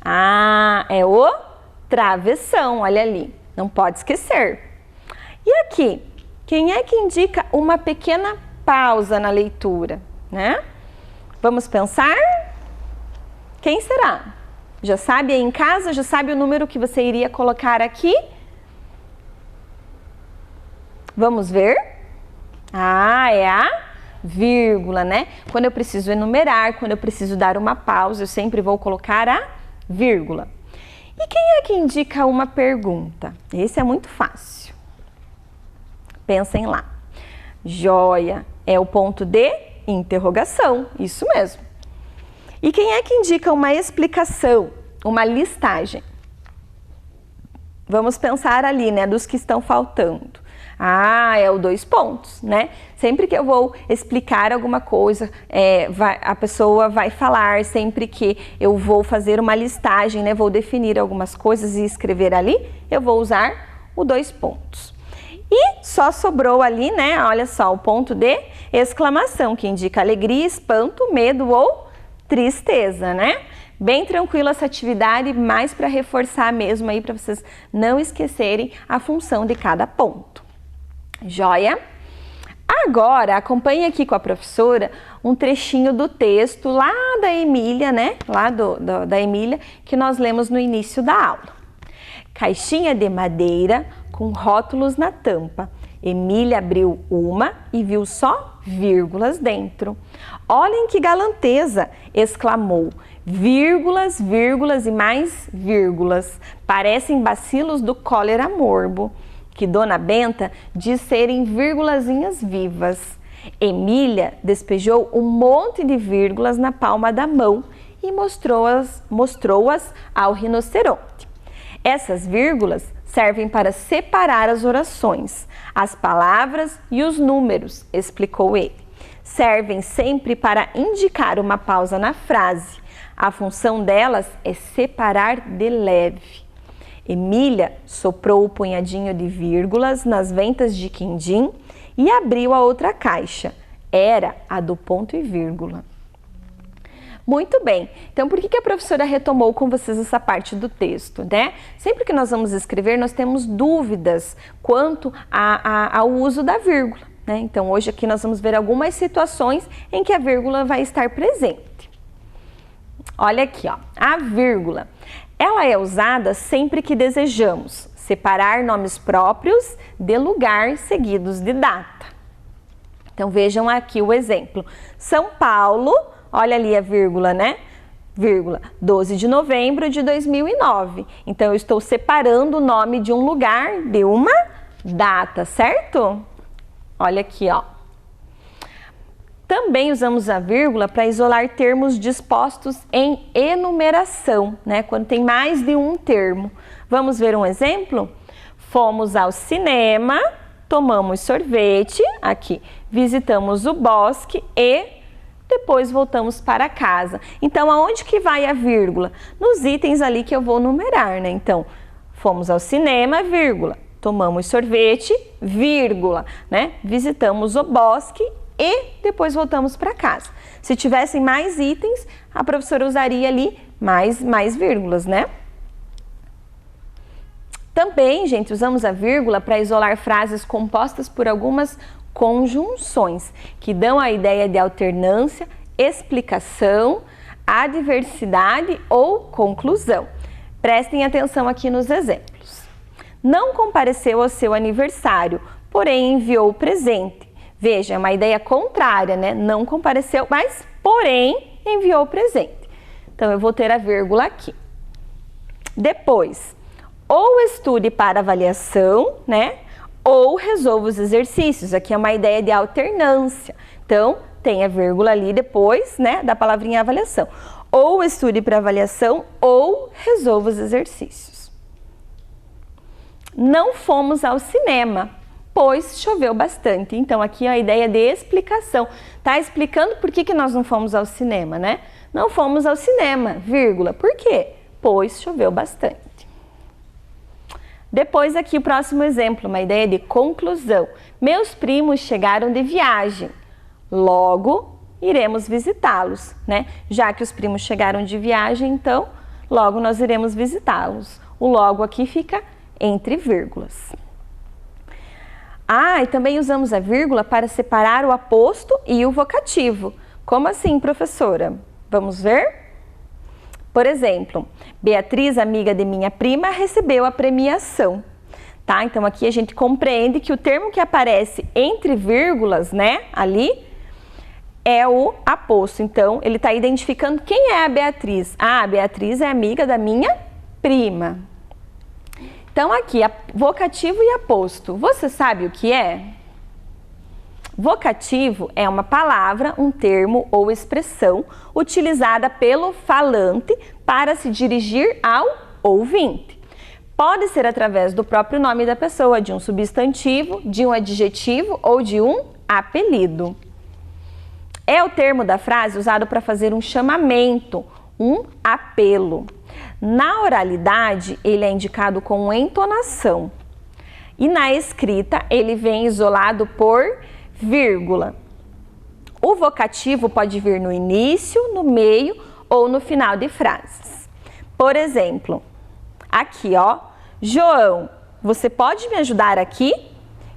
Ah, é o travessão, olha ali. Não pode esquecer. E aqui, quem é que indica uma pequena pausa na leitura, né? Vamos pensar? Quem será? Já sabe aí em casa? Já sabe o número que você iria colocar aqui? Vamos ver? Ah, é a vírgula, né? Quando eu preciso enumerar, quando eu preciso dar uma pausa, eu sempre vou colocar a vírgula. E quem é que indica uma pergunta? Esse é muito fácil. Pensem lá. Joia, é o ponto de interrogação, isso mesmo. E quem é que indica uma explicação, uma listagem? Vamos pensar ali, né, dos que estão faltando. Ah, é o 2 pontos, né? Sempre que eu vou explicar alguma coisa, a pessoa vai falar, sempre que eu vou fazer uma listagem, né, vou definir algumas coisas e escrever ali, eu vou usar o 2 pontos. E só sobrou ali, né, olha só, o ponto de exclamação, que indica alegria, espanto, medo ou tristeza, né? Bem tranquila essa atividade, mais para reforçar mesmo aí, para vocês não esquecerem a função de cada ponto. Joia? Agora, acompanhe aqui com a professora um trechinho do texto lá da Emília, né? Lá da Emília, que nós lemos no início da aula. Caixinha de madeira com rótulos na tampa. Emília abriu uma e viu só vírgulas dentro. Olhem que galanteza! Exclamou. Vírgulas, vírgulas e mais vírgulas. Parecem bacilos do cólera morbo, que Dona Benta diz serem vírgulazinhas vivas. Emília despejou um monte de vírgulas na palma da mão e mostrou-as ao rinoceronte. Essas vírgulas servem para separar as orações, as palavras e os números, explicou ele. Servem sempre para indicar uma pausa na frase. A função delas é separar de leve. Emília soprou o punhadinho de vírgulas nas ventas de quindim e abriu a outra caixa. Era a do ponto e vírgula. Muito bem. Então, por que a professora retomou com vocês essa parte do texto, né? Sempre que nós vamos escrever, nós temos dúvidas quanto ao uso da vírgula, né? Então, hoje aqui nós vamos ver algumas situações em que a vírgula vai estar presente. Olha aqui, ó. A vírgula, ela é usada sempre que desejamos separar nomes próprios de lugar seguidos de data. Então, vejam aqui o exemplo. São Paulo, olha ali a vírgula, né? Vírgula, 12 de novembro de 2009. Então, eu estou separando o nome de um lugar de uma data, certo? Olha aqui, ó. Também usamos a vírgula para isolar termos dispostos em enumeração, né? Quando tem mais de um termo. Vamos ver um exemplo? Fomos ao cinema, tomamos sorvete, aqui, visitamos o bosque e depois voltamos para casa. Então, aonde que vai a vírgula? Nos itens ali que eu vou numerar, né? Então, fomos ao cinema, vírgula, tomamos sorvete, vírgula, né? Visitamos o bosque e depois voltamos para casa. Se tivessem mais itens, a professora usaria ali mais vírgulas, né? Também, gente, usamos a vírgula para isolar frases compostas por algumas conjunções, que dão a ideia de alternância, explicação, adversidade ou conclusão. Prestem atenção aqui nos exemplos. Não compareceu ao seu aniversário, porém enviou o presente. Veja, é uma ideia contrária, né? Não compareceu, mas porém enviou o presente. Então, eu vou ter a vírgula aqui. Depois, ou estude para avaliação, né? Ou resolva os exercícios. Aqui é uma ideia de alternância. Então, tem a vírgula ali depois, né, da palavrinha avaliação. Ou estude para avaliação, ou resolva os exercícios. Não fomos ao cinema, pois choveu bastante. Então, aqui é a ideia de explicação. Tá explicando por que nós não fomos ao cinema, né? Não fomos ao cinema, vírgula. Por quê? Pois choveu bastante. Depois aqui o próximo exemplo, uma ideia de conclusão. Meus primos chegaram de viagem, logo iremos visitá-los, né? Já que os primos chegaram de viagem, então logo nós iremos visitá-los. O logo aqui fica entre vírgulas. E também usamos a vírgula para separar o aposto e o vocativo. Como assim, professora? Vamos ver? Por exemplo, Beatriz, amiga de minha prima, recebeu a premiação. Tá? Então, aqui a gente compreende que o termo que aparece entre vírgulas, né, ali, é o aposto. Então, ele está identificando quem é a Beatriz. A Beatriz é amiga da minha prima. Então, aqui, vocativo e aposto. Você sabe o que é? Vocativo é uma palavra, um termo ou expressão utilizada pelo falante para se dirigir ao ouvinte. Pode ser através do próprio nome da pessoa, de um substantivo, de um adjetivo ou de um apelido. É o termo da frase usado para fazer um chamamento, um apelo. Na oralidade, ele é indicado com entonação. E na escrita, ele vem isolado por vírgula. O vocativo pode vir no início, no meio ou no final de frases. Por exemplo, aqui, ó, João, você pode me ajudar aqui?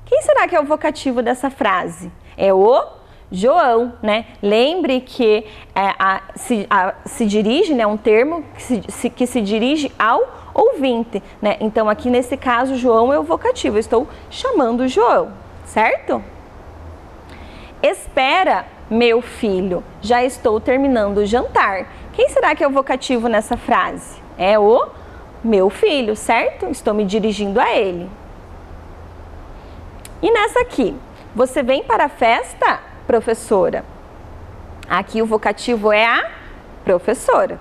Quem será que é o vocativo dessa frase? É o João, né? Lembre que se dirige, né, um termo que se dirige ao ouvinte, né? Então, aqui nesse caso, João é o vocativo. Eu estou chamando o João, certo? Espera, meu filho, já estou terminando o jantar. Quem será que é o vocativo nessa frase? É o meu filho, certo? Estou me dirigindo a ele. E nessa aqui, você vem para a festa, professora? Aqui o vocativo é a professora.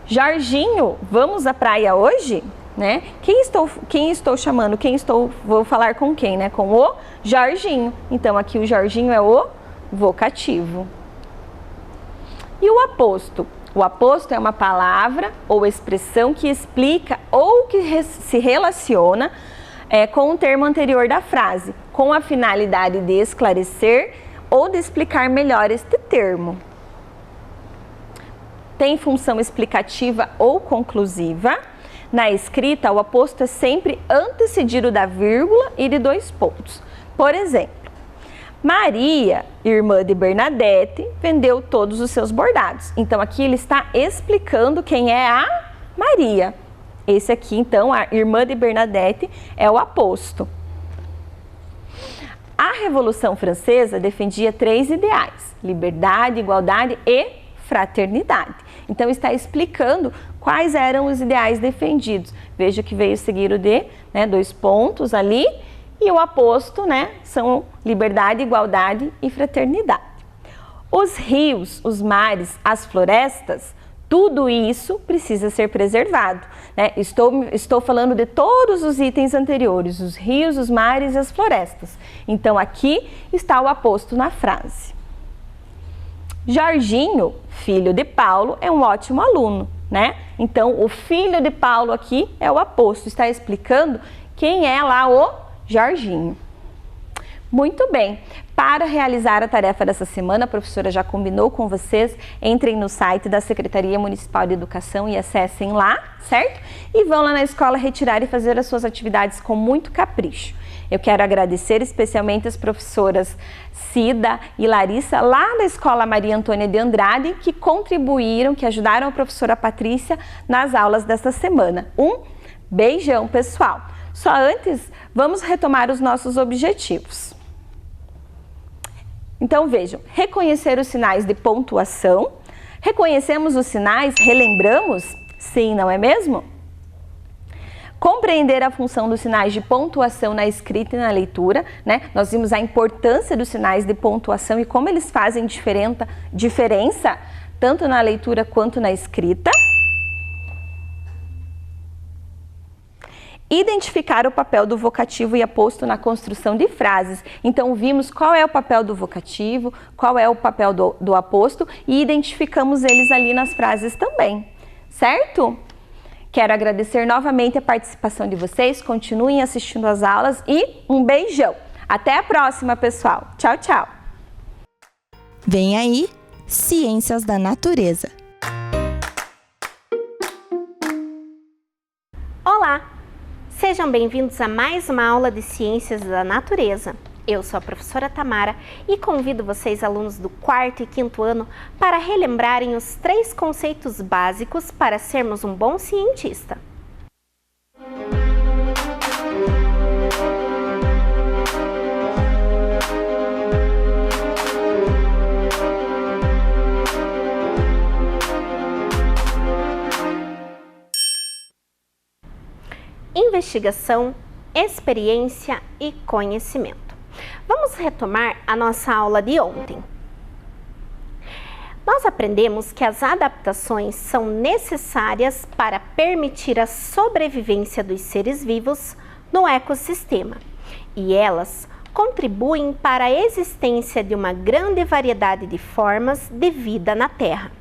Jorginho, vamos à praia hoje? Né? Quem estou chamando? Vou falar com quem, né? Com o Jorginho. Então, aqui o Jorginho é o vocativo. E o aposto? O aposto é uma palavra ou expressão que explica ou que se relaciona com o termo anterior da frase, com a finalidade de esclarecer ou de explicar melhor este termo. tem função explicativa ou conclusiva. Na escrita, o aposto é sempre antecedido da vírgula e de 2 pontos. Por exemplo, Maria, irmã de Bernadette, vendeu todos os seus bordados. Então, aqui ele está explicando quem é a Maria. Esse aqui, então, a irmã de Bernadette é o aposto. A Revolução Francesa defendia 3 ideais: liberdade, igualdade e fraternidade. Então, está explicando quais eram os ideais defendidos. Veja que veio seguir o de, 2 pontos ali, e o aposto, são liberdade, igualdade e fraternidade. Os rios, os mares, as florestas, tudo isso precisa ser preservado. Estou falando de todos os itens anteriores, os rios, os mares e as florestas. Então, aqui está o aposto na frase. Jorginho, filho de Paulo, é um ótimo aluno, Então, o filho de Paulo aqui é o aposto, está explicando quem é lá o Jorginho. Muito bem. Para realizar a tarefa dessa semana, a professora já combinou com vocês, entrem no site da Secretaria Municipal de Educação e acessem lá, certo? E vão lá na escola retirar e fazer as suas atividades com muito capricho. Eu quero agradecer especialmente as professoras Cida e Larissa, lá da Escola Maria Antônia de Andrade, que contribuíram, que ajudaram a professora Patrícia nas aulas desta semana. Um beijão, pessoal! Só antes, vamos retomar os nossos objetivos. Então, vejam, reconhecer os sinais de pontuação. Reconhecemos os sinais, relembramos? Sim, não é mesmo? Compreender a função dos sinais de pontuação na escrita e na leitura, Nós vimos a importância dos sinais de pontuação e como eles fazem diferença tanto na leitura quanto na escrita. Identificar o papel do vocativo e aposto na construção de frases. Então, vimos qual é o papel do vocativo, qual é o papel do aposto e identificamos eles ali nas frases também, certo? Quero agradecer novamente a participação de vocês, continuem assistindo às aulas e um beijão! Até a próxima, pessoal! Tchau, tchau! Vem aí, Ciências da Natureza. Olá! Sejam bem-vindos a mais uma aula de Ciências da Natureza. Eu sou a professora Tamara e convido vocês, alunos do 4º e 5º ano, para relembrarem os 3 conceitos básicos para sermos um bom cientista. Investigação, experiência e conhecimento. Vamos retomar a nossa aula de ontem. Nós aprendemos que as adaptações são necessárias para permitir a sobrevivência dos seres vivos no ecossistema e elas contribuem para a existência de uma grande variedade de formas de vida na Terra.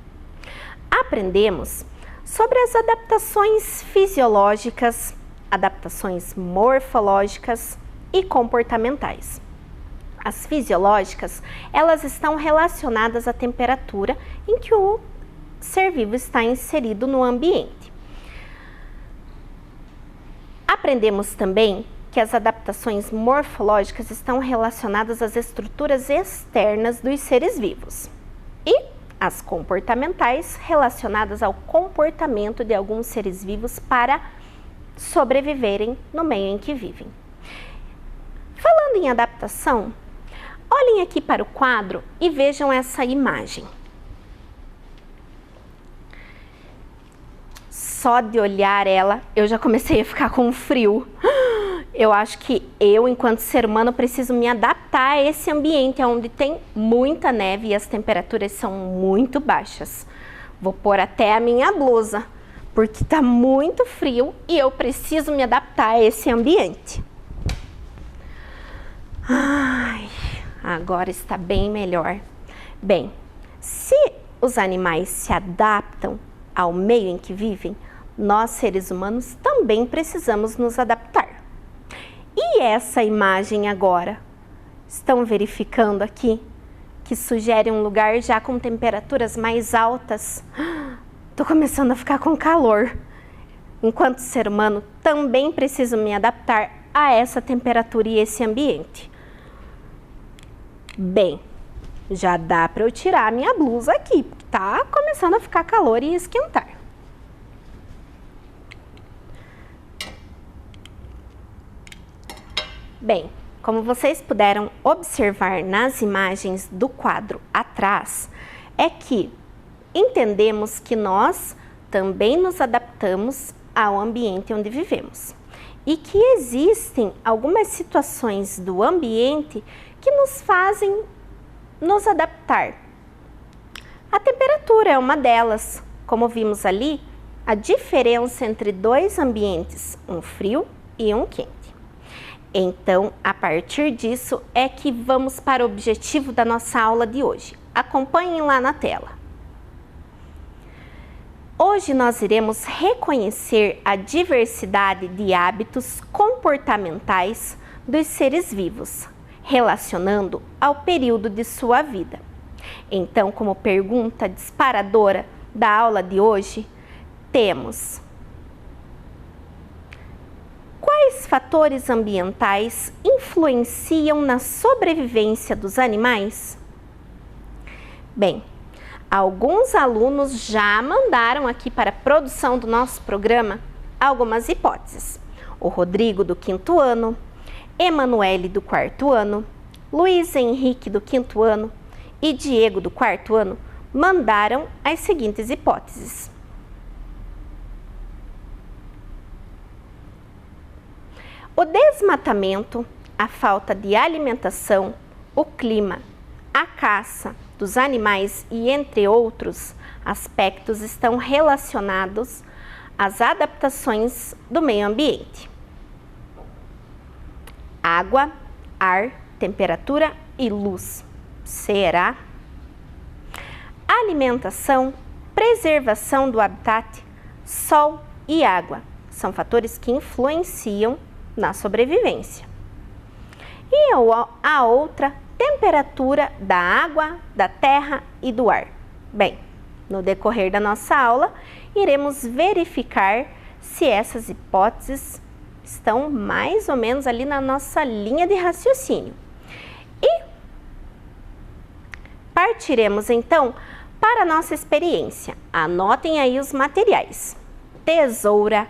Aprendemos sobre as adaptações fisiológicas, adaptações morfológicas e comportamentais. As fisiológicas, elas estão relacionadas à temperatura em que o ser vivo está inserido no ambiente. Aprendemos também que as adaptações morfológicas estão relacionadas às estruturas externas dos seres vivos e as comportamentais relacionadas ao comportamento de alguns seres vivos para sobreviverem no meio em que vivem. Falando em adaptação, olhem aqui para o quadro e vejam essa imagem. Só de olhar ela, eu já comecei a ficar com frio. Eu acho que eu, enquanto ser humano, preciso me adaptar a esse ambiente onde tem muita neve e as temperaturas são muito baixas. Vou pôr até a minha blusa, porque está muito frio e eu preciso me adaptar a esse ambiente. Ai, agora está bem melhor. Bem, se os animais se adaptam ao meio em que vivem, nós, seres humanos, também precisamos nos adaptar. E essa imagem agora? Estão verificando aqui? Que sugere um lugar já com temperaturas mais altas? tô começando a ficar com calor. Enquanto ser humano, também preciso me adaptar a essa temperatura e esse ambiente. Bem, já dá para eu tirar a minha blusa aqui, porque tá começando a ficar calor e esquentar. Bem, como vocês puderam observar nas imagens do quadro atrás, é que entendemos que nós também nos adaptamos ao ambiente onde vivemos e que existem algumas situações do ambiente que nos fazem nos adaptar. A temperatura é uma delas, como vimos ali, a diferença entre dois ambientes, um frio e um quente. Então, a partir disso é que vamos para o objetivo da nossa aula de hoje. Acompanhem lá na tela. Hoje nós iremos reconhecer a diversidade de hábitos comportamentais dos seres vivos, relacionando ao período de sua vida. Então, como pergunta disparadora da aula de hoje, temos: quais fatores ambientais influenciam na sobrevivência dos animais? Bem, alguns alunos já mandaram aqui para a produção do nosso programa algumas hipóteses. O Rodrigo, do 5º ano, Emanuele, do 4º ano, Luiz Henrique, do 5º ano e Diego, do 4º ano, mandaram as seguintes hipóteses. O desmatamento, a falta de alimentação, o clima, a caça dos animais e entre outros aspectos estão relacionados às adaptações do meio ambiente. Água, ar, temperatura e luz. Será? Alimentação, preservação do habitat, sol e água são fatores que influenciam na sobrevivência. E a outra, temperatura da água, da terra e do ar. Bem, no decorrer da nossa aula, iremos verificar se essas hipóteses estão mais ou menos ali na nossa linha de raciocínio. E partiremos então para a nossa experiência. Anotem aí os materiais: tesoura,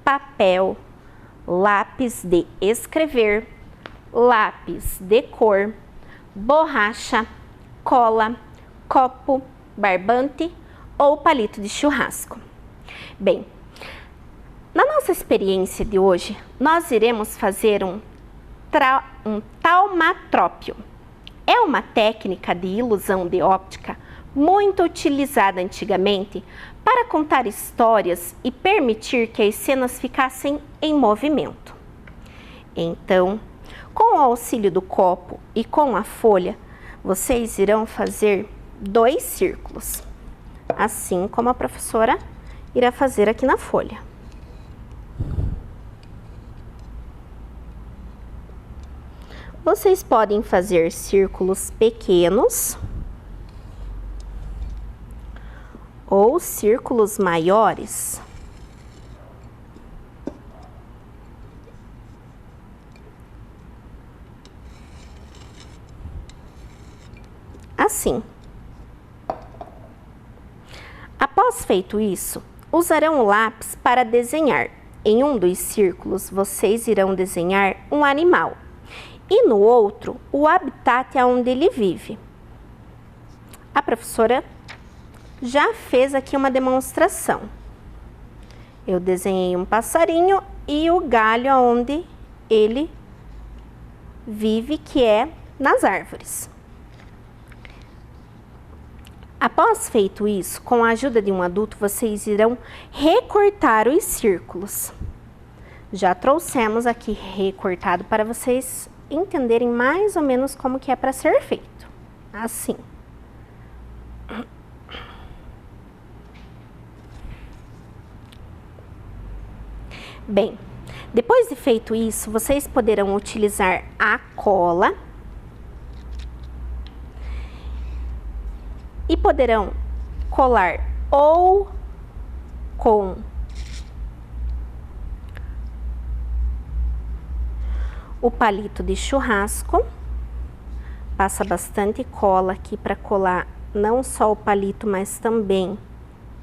papel, lápis de escrever, lápis de cor, borracha, cola, copo, barbante ou palito de churrasco. Bem, na nossa experiência de hoje, nós iremos fazer um taumatrópio. É uma técnica de ilusão de óptica muito utilizada antigamente para contar histórias e permitir que as cenas ficassem em movimento. Então, com o auxílio do copo e com a folha, vocês irão fazer 2 círculos, assim como a professora irá fazer aqui na folha. Vocês podem fazer círculos pequenos ou círculos maiores. Assim. Após feito isso, usarão o lápis para desenhar. Em um dos círculos, vocês irão desenhar um animal e no outro, o habitat onde ele vive. A professora já fez aqui uma demonstração. Eu desenhei um passarinho e o galho onde ele vive, que é nas árvores. Após feito isso, com a ajuda de um adulto, vocês irão recortar os círculos. Já trouxemos aqui recortado para vocês entenderem mais ou menos como que é para ser feito. Assim. Bem, depois de feito isso, vocês poderão utilizar a cola e poderão colar ou com o palito de churrasco. Passa bastante cola aqui para colar não só o palito, mas também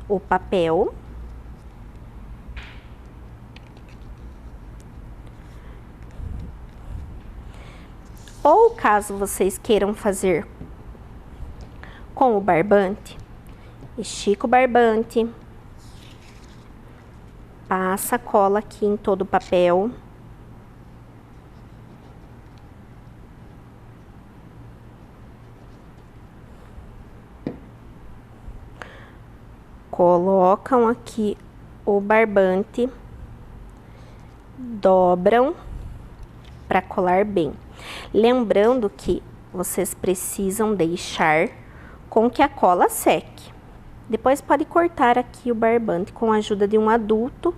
o papel. Ou caso vocês queiram fazer com o barbante, estica o barbante, passa a cola aqui em todo o papel. Colocam aqui o barbante, dobram para colar bem. Lembrando que vocês precisam deixar com que a cola seque. Depois pode cortar aqui o barbante com a ajuda de um adulto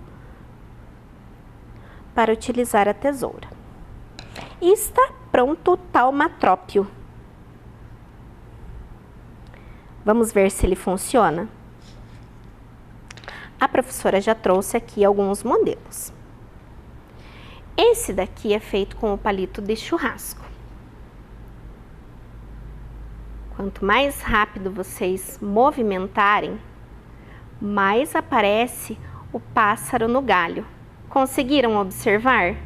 para utilizar a tesoura. E está pronto o talmatrópio. Vamos ver se ele funciona? A professora já trouxe aqui alguns modelos. Esse daqui é feito com o palito de churrasco. Quanto mais rápido vocês movimentarem, mais aparece o pássaro no galho. Conseguiram observar?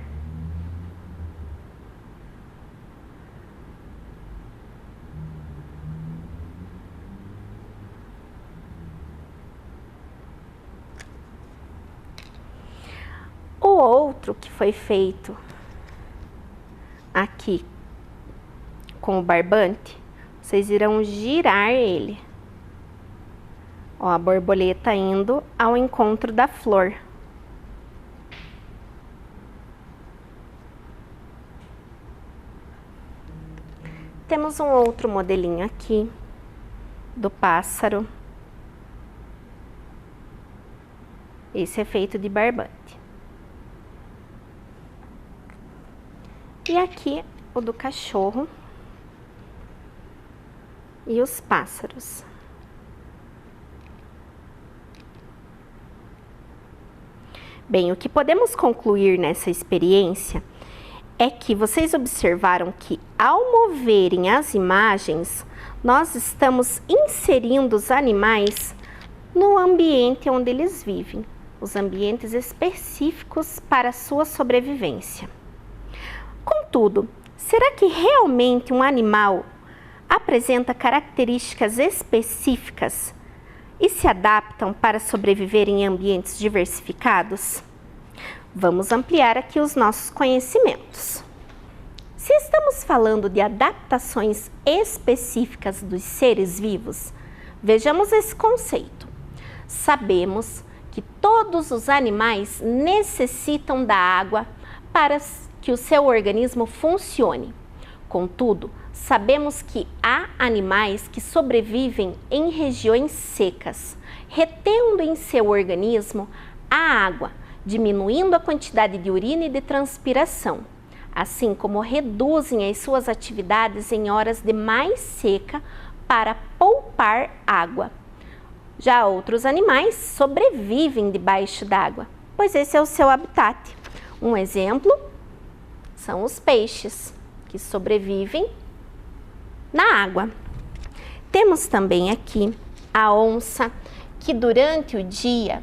O outro que foi feito aqui com o barbante, vocês irão girar ele. Ó, a borboleta indo ao encontro da flor. Temos um outro modelinho aqui do pássaro. Esse é feito de barbante. E aqui o do cachorro e os pássaros. Bem, o que podemos concluir nessa experiência é que vocês observaram que ao moverem as imagens, nós estamos inserindo os animais no ambiente onde eles vivem, os ambientes específicos para a sua sobrevivência. Contudo, será que realmente um animal apresenta características específicas e se adaptam para sobreviver em ambientes diversificados? Vamos ampliar aqui os nossos conhecimentos. Se estamos falando de adaptações específicas dos seres vivos, vejamos esse conceito. Sabemos que todos os animais necessitam da água para que o seu organismo funcione. Contudo, sabemos que há animais que sobrevivem em regiões secas, retendo em seu organismo a água, diminuindo a quantidade de urina e de transpiração, assim como reduzem as suas atividades em horas de mais seca para poupar água. Já outros animais sobrevivem debaixo d'água, pois esse é o seu habitat. Um exemplo são os peixes, que sobrevivem na água. Temos também aqui a onça, que durante o dia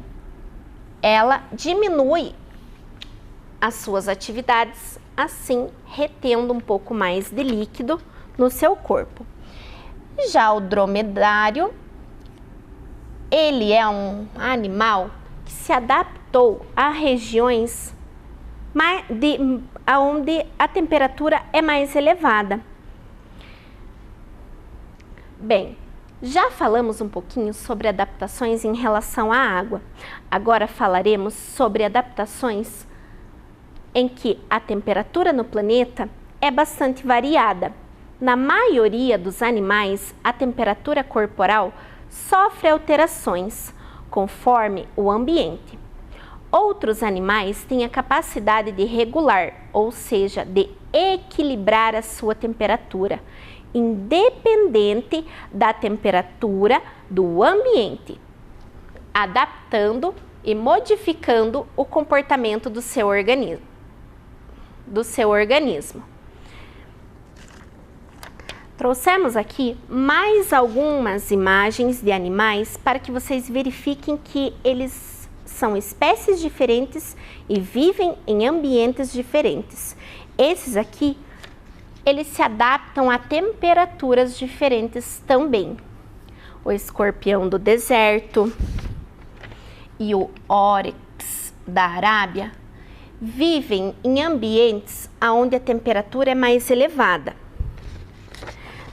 ela diminui as suas atividades, assim retendo um pouco mais de líquido no seu corpo. Já o dromedário, ele é um animal que se adaptou a regiões onde a temperatura é mais elevada. Bem, já falamos um pouquinho sobre adaptações em relação à água. Agora falaremos sobre adaptações em que a temperatura no planeta é bastante variada. Na maioria dos animais, a temperatura corporal sofre alterações conforme o ambiente. Outros animais têm a capacidade de regular, ou seja, de equilibrar a sua temperatura, independente da temperatura do ambiente, adaptando e modificando o comportamento do seu organismo. Trouxemos aqui mais algumas imagens de animais para que vocês verifiquem que eles são espécies diferentes e vivem em ambientes diferentes. Esses aqui, eles se adaptam a temperaturas diferentes também. O escorpião do deserto e o óryx da Arábia vivem em ambientes onde a temperatura é mais elevada.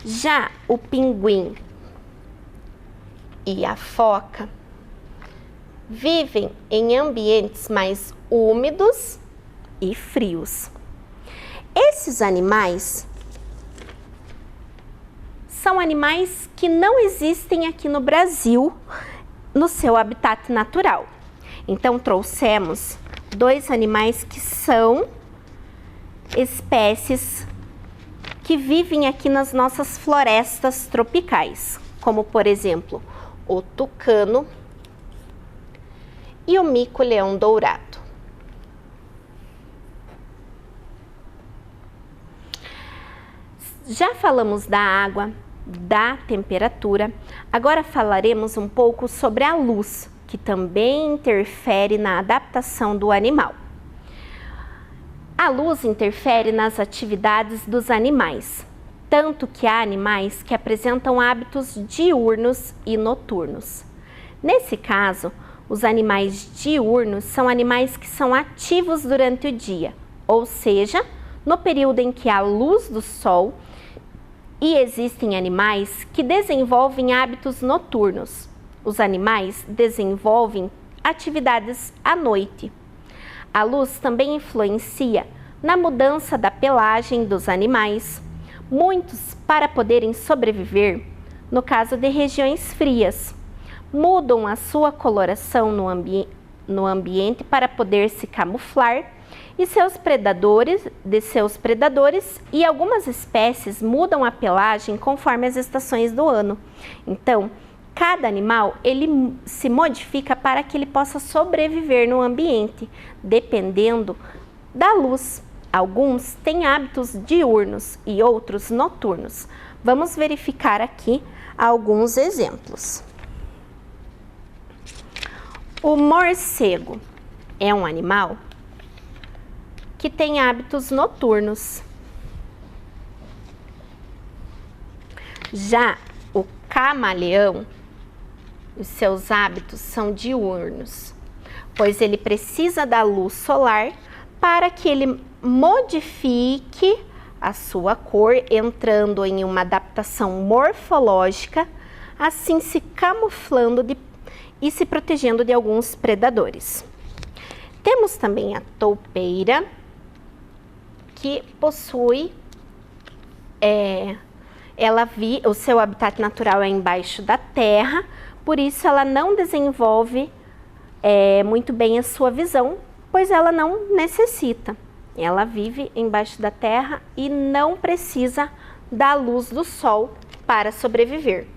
Já o pinguim e a foca vivem em ambientes mais úmidos e frios. Esses animais são animais que não existem aqui no Brasil no seu habitat natural. Então trouxemos dois animais que são espécies que vivem aqui nas nossas florestas tropicais, como por exemplo o tucano e o mico-leão dourado. Já falamos da água, da temperatura, agora falaremos um pouco sobre a luz, que também interfere na adaptação do animal. A luz interfere nas atividades dos animais, tanto que há animais que apresentam hábitos diurnos e noturnos. Nesse caso, os animais diurnos são animais que são ativos durante o dia, ou seja, no período em que há luz do sol, e existem animais que desenvolvem hábitos noturnos. Os animais desenvolvem atividades à noite. A luz também influencia na mudança da pelagem dos animais. Muitos, para poderem sobreviver, no caso de regiões frias, mudam a sua coloração no ambiente para poder se camuflar e seus predadores e algumas espécies mudam a pelagem conforme as estações do ano. Então, cada animal ele se modifica para que ele possa sobreviver no ambiente, dependendo da luz. Alguns têm hábitos diurnos e outros noturnos. Vamos verificar aqui alguns exemplos. O morcego é um animal que tem hábitos noturnos. Já o camaleão, os seus hábitos são diurnos, pois ele precisa da luz solar para que ele modifique a sua cor, entrando em uma adaptação morfológica, assim se camuflando e se protegendo de alguns predadores. Temos também a toupeira, que possui, o seu habitat natural é embaixo da terra, por isso ela não desenvolve muito bem a sua visão, pois ela não necessita. Ela vive embaixo da terra e não precisa da luz do sol para sobreviver.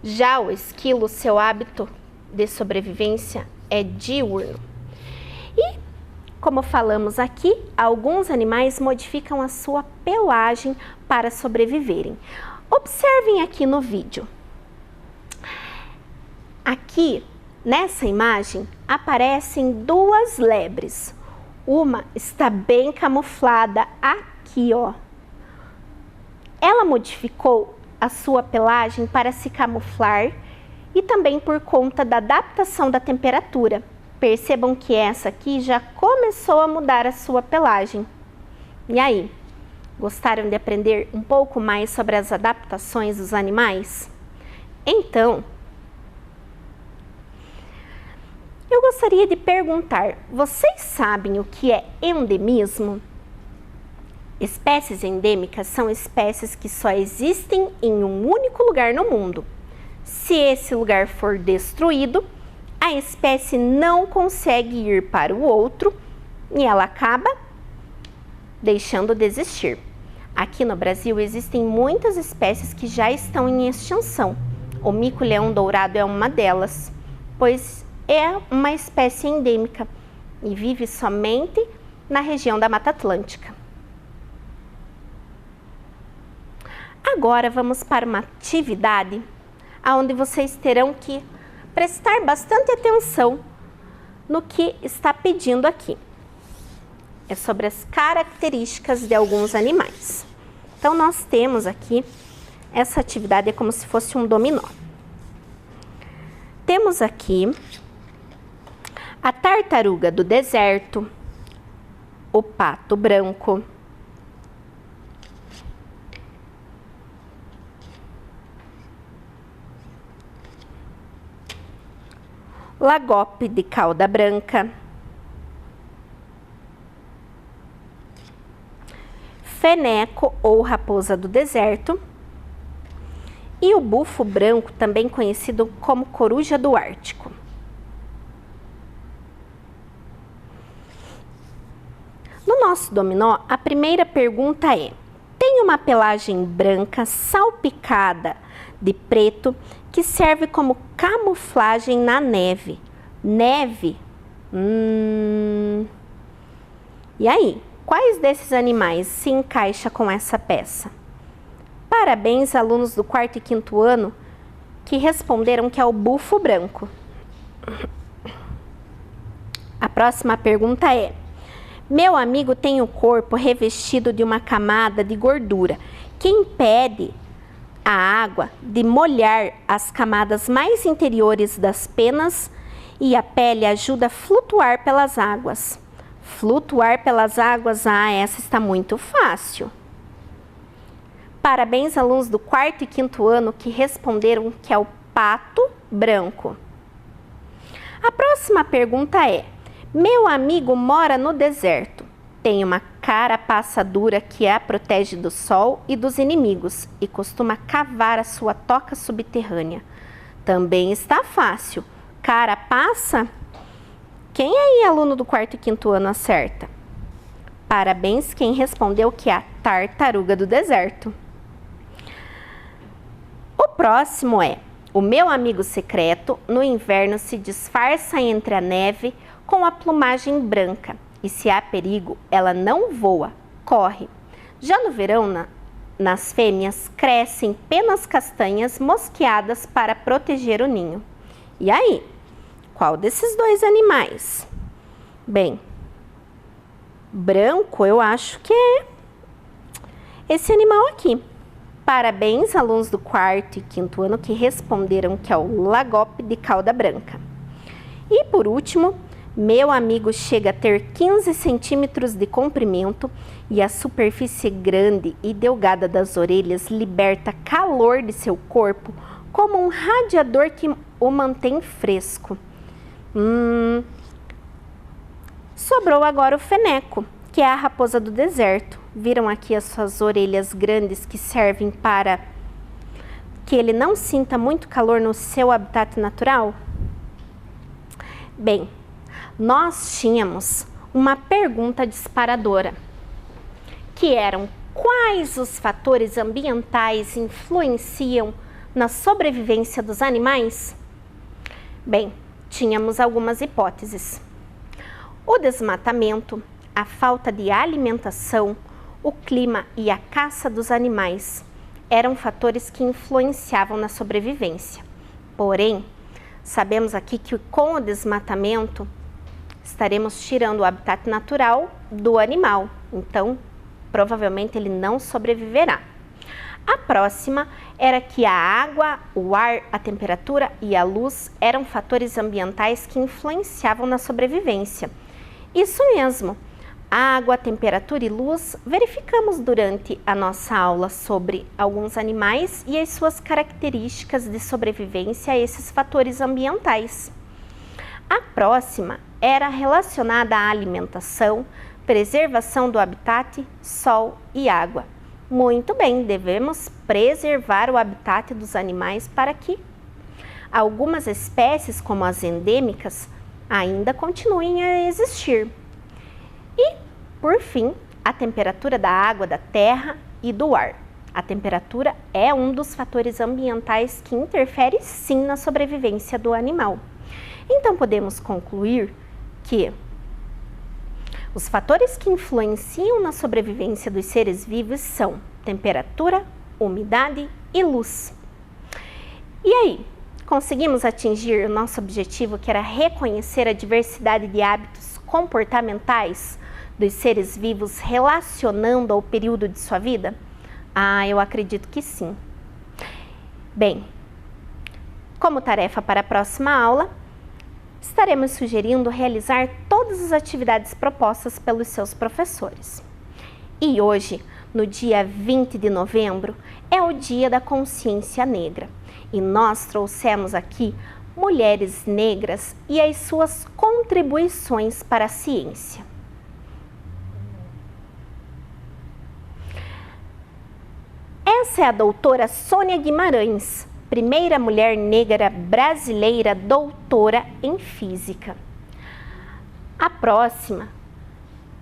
Já o esquilo, seu hábito de sobrevivência é diurno. E, como falamos aqui, alguns animais modificam a sua pelagem para sobreviverem. Observem aqui no vídeo. Aqui, nessa imagem, aparecem duas lebres. Uma está bem camuflada aqui, ó. Ela modificou a sua pelagem para se camuflar e também por conta da adaptação da temperatura. Percebam que essa aqui já começou a mudar a sua pelagem. E aí, gostaram de aprender um pouco mais sobre as adaptações dos animais? Então, eu gostaria de perguntar, vocês sabem o que é endemismo? Espécies endêmicas são espécies que só existem em um único lugar no mundo. Se esse lugar for destruído, a espécie não consegue ir para o outro e ela acaba deixando de existir. Aqui no Brasil existem muitas espécies que já estão em extinção. O mico-leão dourado é uma delas, pois é uma espécie endêmica e vive somente na região da Mata Atlântica. Agora vamos para uma atividade onde vocês terão que prestar bastante atenção no que está pedindo aqui. É sobre as características de alguns animais. Então, nós temos aqui, essa atividade é como se fosse um dominó. Temos aqui a tartaruga do deserto, o pato branco, lagope de cauda branca, feneco ou raposa do deserto e o bufo branco, também conhecido como coruja do Ártico. No nosso dominó, a primeira pergunta é: tem uma pelagem branca salpicada de preto que serve como camuflagem na neve. Neve? E aí? Quais desses animais se encaixa com essa peça? Parabéns, alunos do 4º e 5º ano, que responderam que é o bufo branco. A próxima pergunta é: meu amigo tem o corpo revestido de uma camada de gordura que impede a água de molhar as camadas mais interiores das penas e a pele ajuda a flutuar pelas águas. Flutuar pelas águas, essa está muito fácil. Parabéns, alunos do 4º e 5º ano que responderam que é o pato branco. A próxima pergunta é: meu amigo mora no deserto, tem uma carapaça dura que a protege do sol e dos inimigos e costuma cavar a sua toca subterrânea. Também está fácil. Carapaça? Quem aí, aluno do 4º e 5º ano, acerta? Parabéns, quem respondeu que é a tartaruga do deserto. O próximo é: o meu amigo secreto no inverno se disfarça entre a neve com a plumagem branca e, se há perigo, ela não voa, corre. Já no verão, nas fêmeas crescem penas castanhas mosqueadas para proteger o ninho. E aí? Qual desses dois animais? Bem, branco eu acho que é esse animal aqui. Parabéns, alunos do 4º e 5º ano que responderam que é o lagope de cauda branca. E por último, meu amigo chega a ter 15 centímetros de comprimento e a superfície grande e delgada das orelhas liberta calor de seu corpo como um radiador que o mantém fresco. Sobrou agora o feneco, que é a raposa do deserto. Viram aqui as suas orelhas grandes que servem para que ele não sinta muito calor no seu habitat natural? Bem, nós tínhamos uma pergunta disparadora, que eram: quais os fatores ambientais influenciam na sobrevivência dos animais? Bem, tínhamos algumas hipóteses. O desmatamento, a falta de alimentação, o clima e a caça dos animais eram fatores que influenciavam na sobrevivência. Porém, sabemos aqui que com o desmatamento estaremos tirando o habitat natural do animal, então provavelmente ele não sobreviverá. A próxima era que a água, o ar, a temperatura e a luz eram fatores ambientais que influenciavam na sobrevivência. Isso mesmo, água, temperatura e luz verificamos durante a nossa aula sobre alguns animais e as suas características de sobrevivência a esses fatores ambientais. A próxima era relacionada à alimentação, preservação do habitat, sol e água. Muito bem, devemos preservar o habitat dos animais para que algumas espécies, como as endêmicas, ainda continuem a existir. E, por fim, a temperatura da água, da terra e do ar. A temperatura é um dos fatores ambientais que interfere sim na sobrevivência do animal. Então podemos concluir que os fatores que influenciam na sobrevivência dos seres vivos são temperatura, umidade e luz. E aí, conseguimos atingir o nosso objetivo, que era reconhecer a diversidade de hábitos comportamentais dos seres vivos relacionando ao período de sua vida? Eu acredito que sim. Bem, como tarefa para a próxima aula, estaremos sugerindo realizar todas as atividades propostas pelos seus professores. E hoje, no dia 20 de novembro, é o Dia da Consciência Negra. E nós trouxemos aqui mulheres negras e as suas contribuições para a ciência. Essa é a doutora Sônia Guimarães, primeira mulher negra brasileira doutora em física. A próxima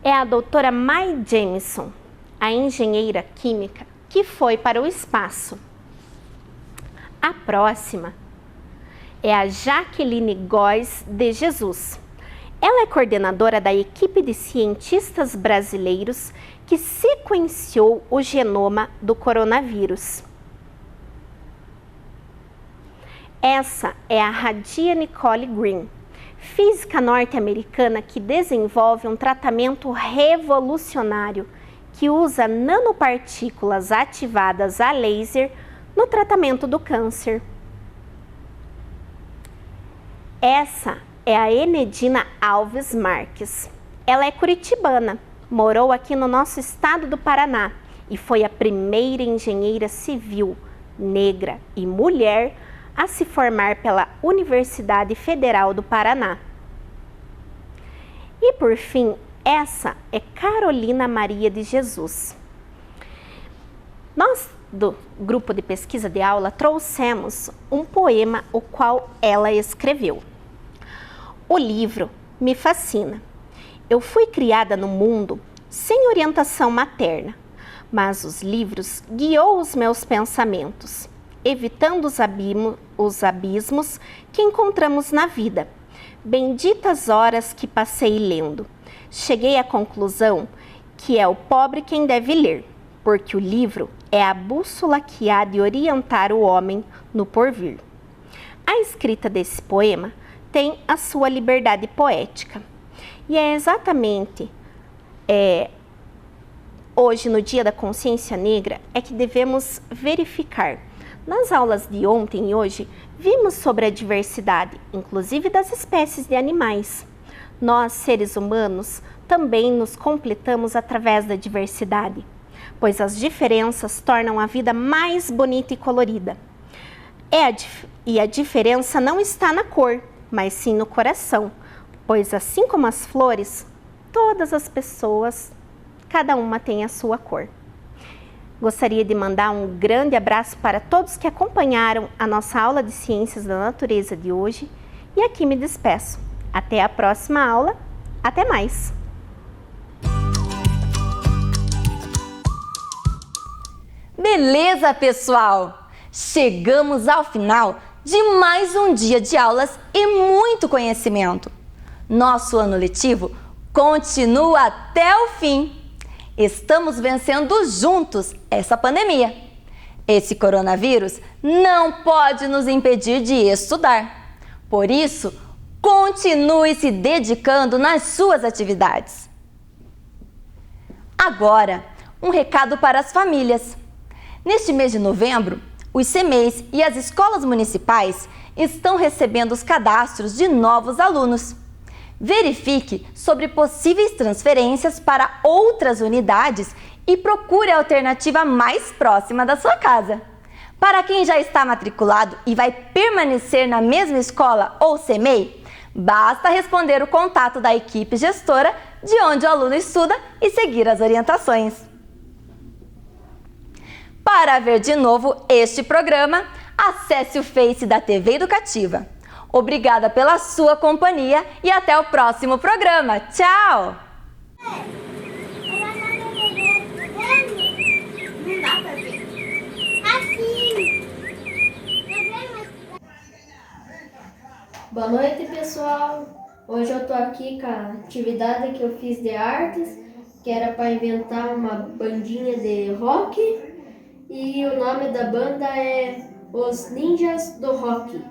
é a doutora Mai Jameson, a engenheira química que foi para o espaço. A próxima é a Jaqueline Góes de Jesus. Ela é coordenadora da equipe de cientistas brasileiros que sequenciou o genoma do coronavírus. Essa é a Radia Nicole Green, física norte-americana que desenvolve um tratamento revolucionário que usa nanopartículas ativadas a laser no tratamento do câncer. Essa é a Enedina Alves Marques. Ela é curitibana, morou aqui no nosso estado do Paraná e foi a primeira engenheira civil negra e mulher a se formar pela Universidade Federal do Paraná. E por fim, essa é Carolina Maria de Jesus. Nós, do grupo de pesquisa de aula, trouxemos um poema o qual ela escreveu. O livro me fascina. Eu fui criada no mundo sem orientação materna, mas os livros guiou os meus pensamentos, evitando os abismos que encontramos na vida. Benditas horas que passei lendo. Cheguei à conclusão que é o pobre quem deve ler, porque o livro é a bússola que há de orientar o homem no porvir. A escrita desse poema tem a sua liberdade poética. E é exatamente hoje, no Dia da Consciência Negra, é que devemos verificar. Nas aulas de ontem e hoje, vimos sobre a diversidade, inclusive das espécies de animais. Nós, seres humanos, também nos completamos através da diversidade, pois as diferenças tornam a vida mais bonita e colorida. E a diferença não está na cor, mas sim no coração, pois assim como as flores, todas as pessoas, cada uma tem a sua cor. Gostaria de mandar um grande abraço para todos que acompanharam a nossa aula de Ciências da Natureza de hoje e aqui me despeço. Até a próxima aula. Até mais! Beleza, pessoal? Chegamos ao final de mais um dia de aulas e muito conhecimento. Nosso ano letivo continua até o fim. Estamos vencendo juntos essa pandemia. Esse coronavírus não pode nos impedir de estudar. Por isso, continue se dedicando nas suas atividades. Agora, um recado para as famílias. Neste mês de novembro, os CMEIs e as escolas municipais estão recebendo os cadastros de novos alunos. Verifique sobre possíveis transferências para outras unidades e procure a alternativa mais próxima da sua casa. Para quem já está matriculado e vai permanecer na mesma escola ou CMEI, basta responder o contato da equipe gestora de onde o aluno estuda e seguir as orientações. Para ver de novo este programa, acesse o Face da TV Educativa. Obrigada pela sua companhia e até o próximo programa. Tchau! Boa noite, pessoal. pessoal, hoje eu tô aqui com a atividade que eu fiz de artes, que era para inventar uma bandinha de rock, e o nome da banda é Os Ninjas do Rock.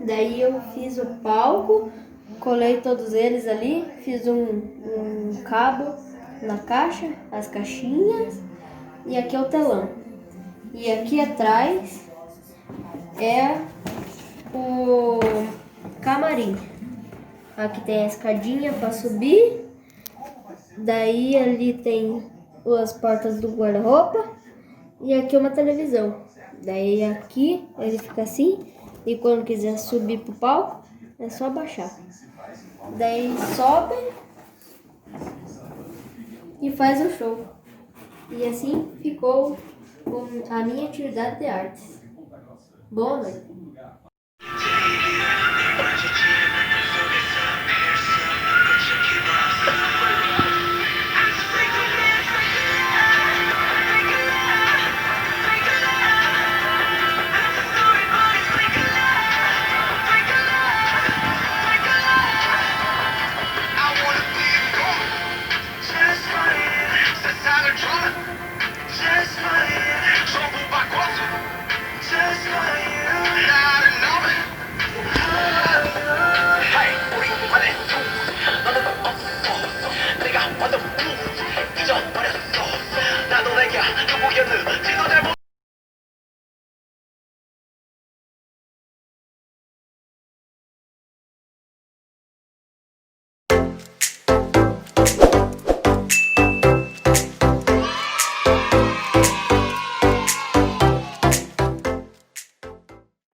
Daí eu fiz o palco, colei todos eles ali, fiz um cabo na caixa, as caixinhas, e aqui é o telão. E aqui atrás é o camarim. Aqui tem a escadinha para subir. Daí ali tem as portas do guarda-roupa. E aqui uma televisão. Daí aqui ele fica assim. E quando quiser subir pro palco, é só baixar. Daí sobe e faz o show. E assim ficou a minha atividade de artes. Boa noite. 내가 완전 잊어버렸어. 나도 내가 누구였는지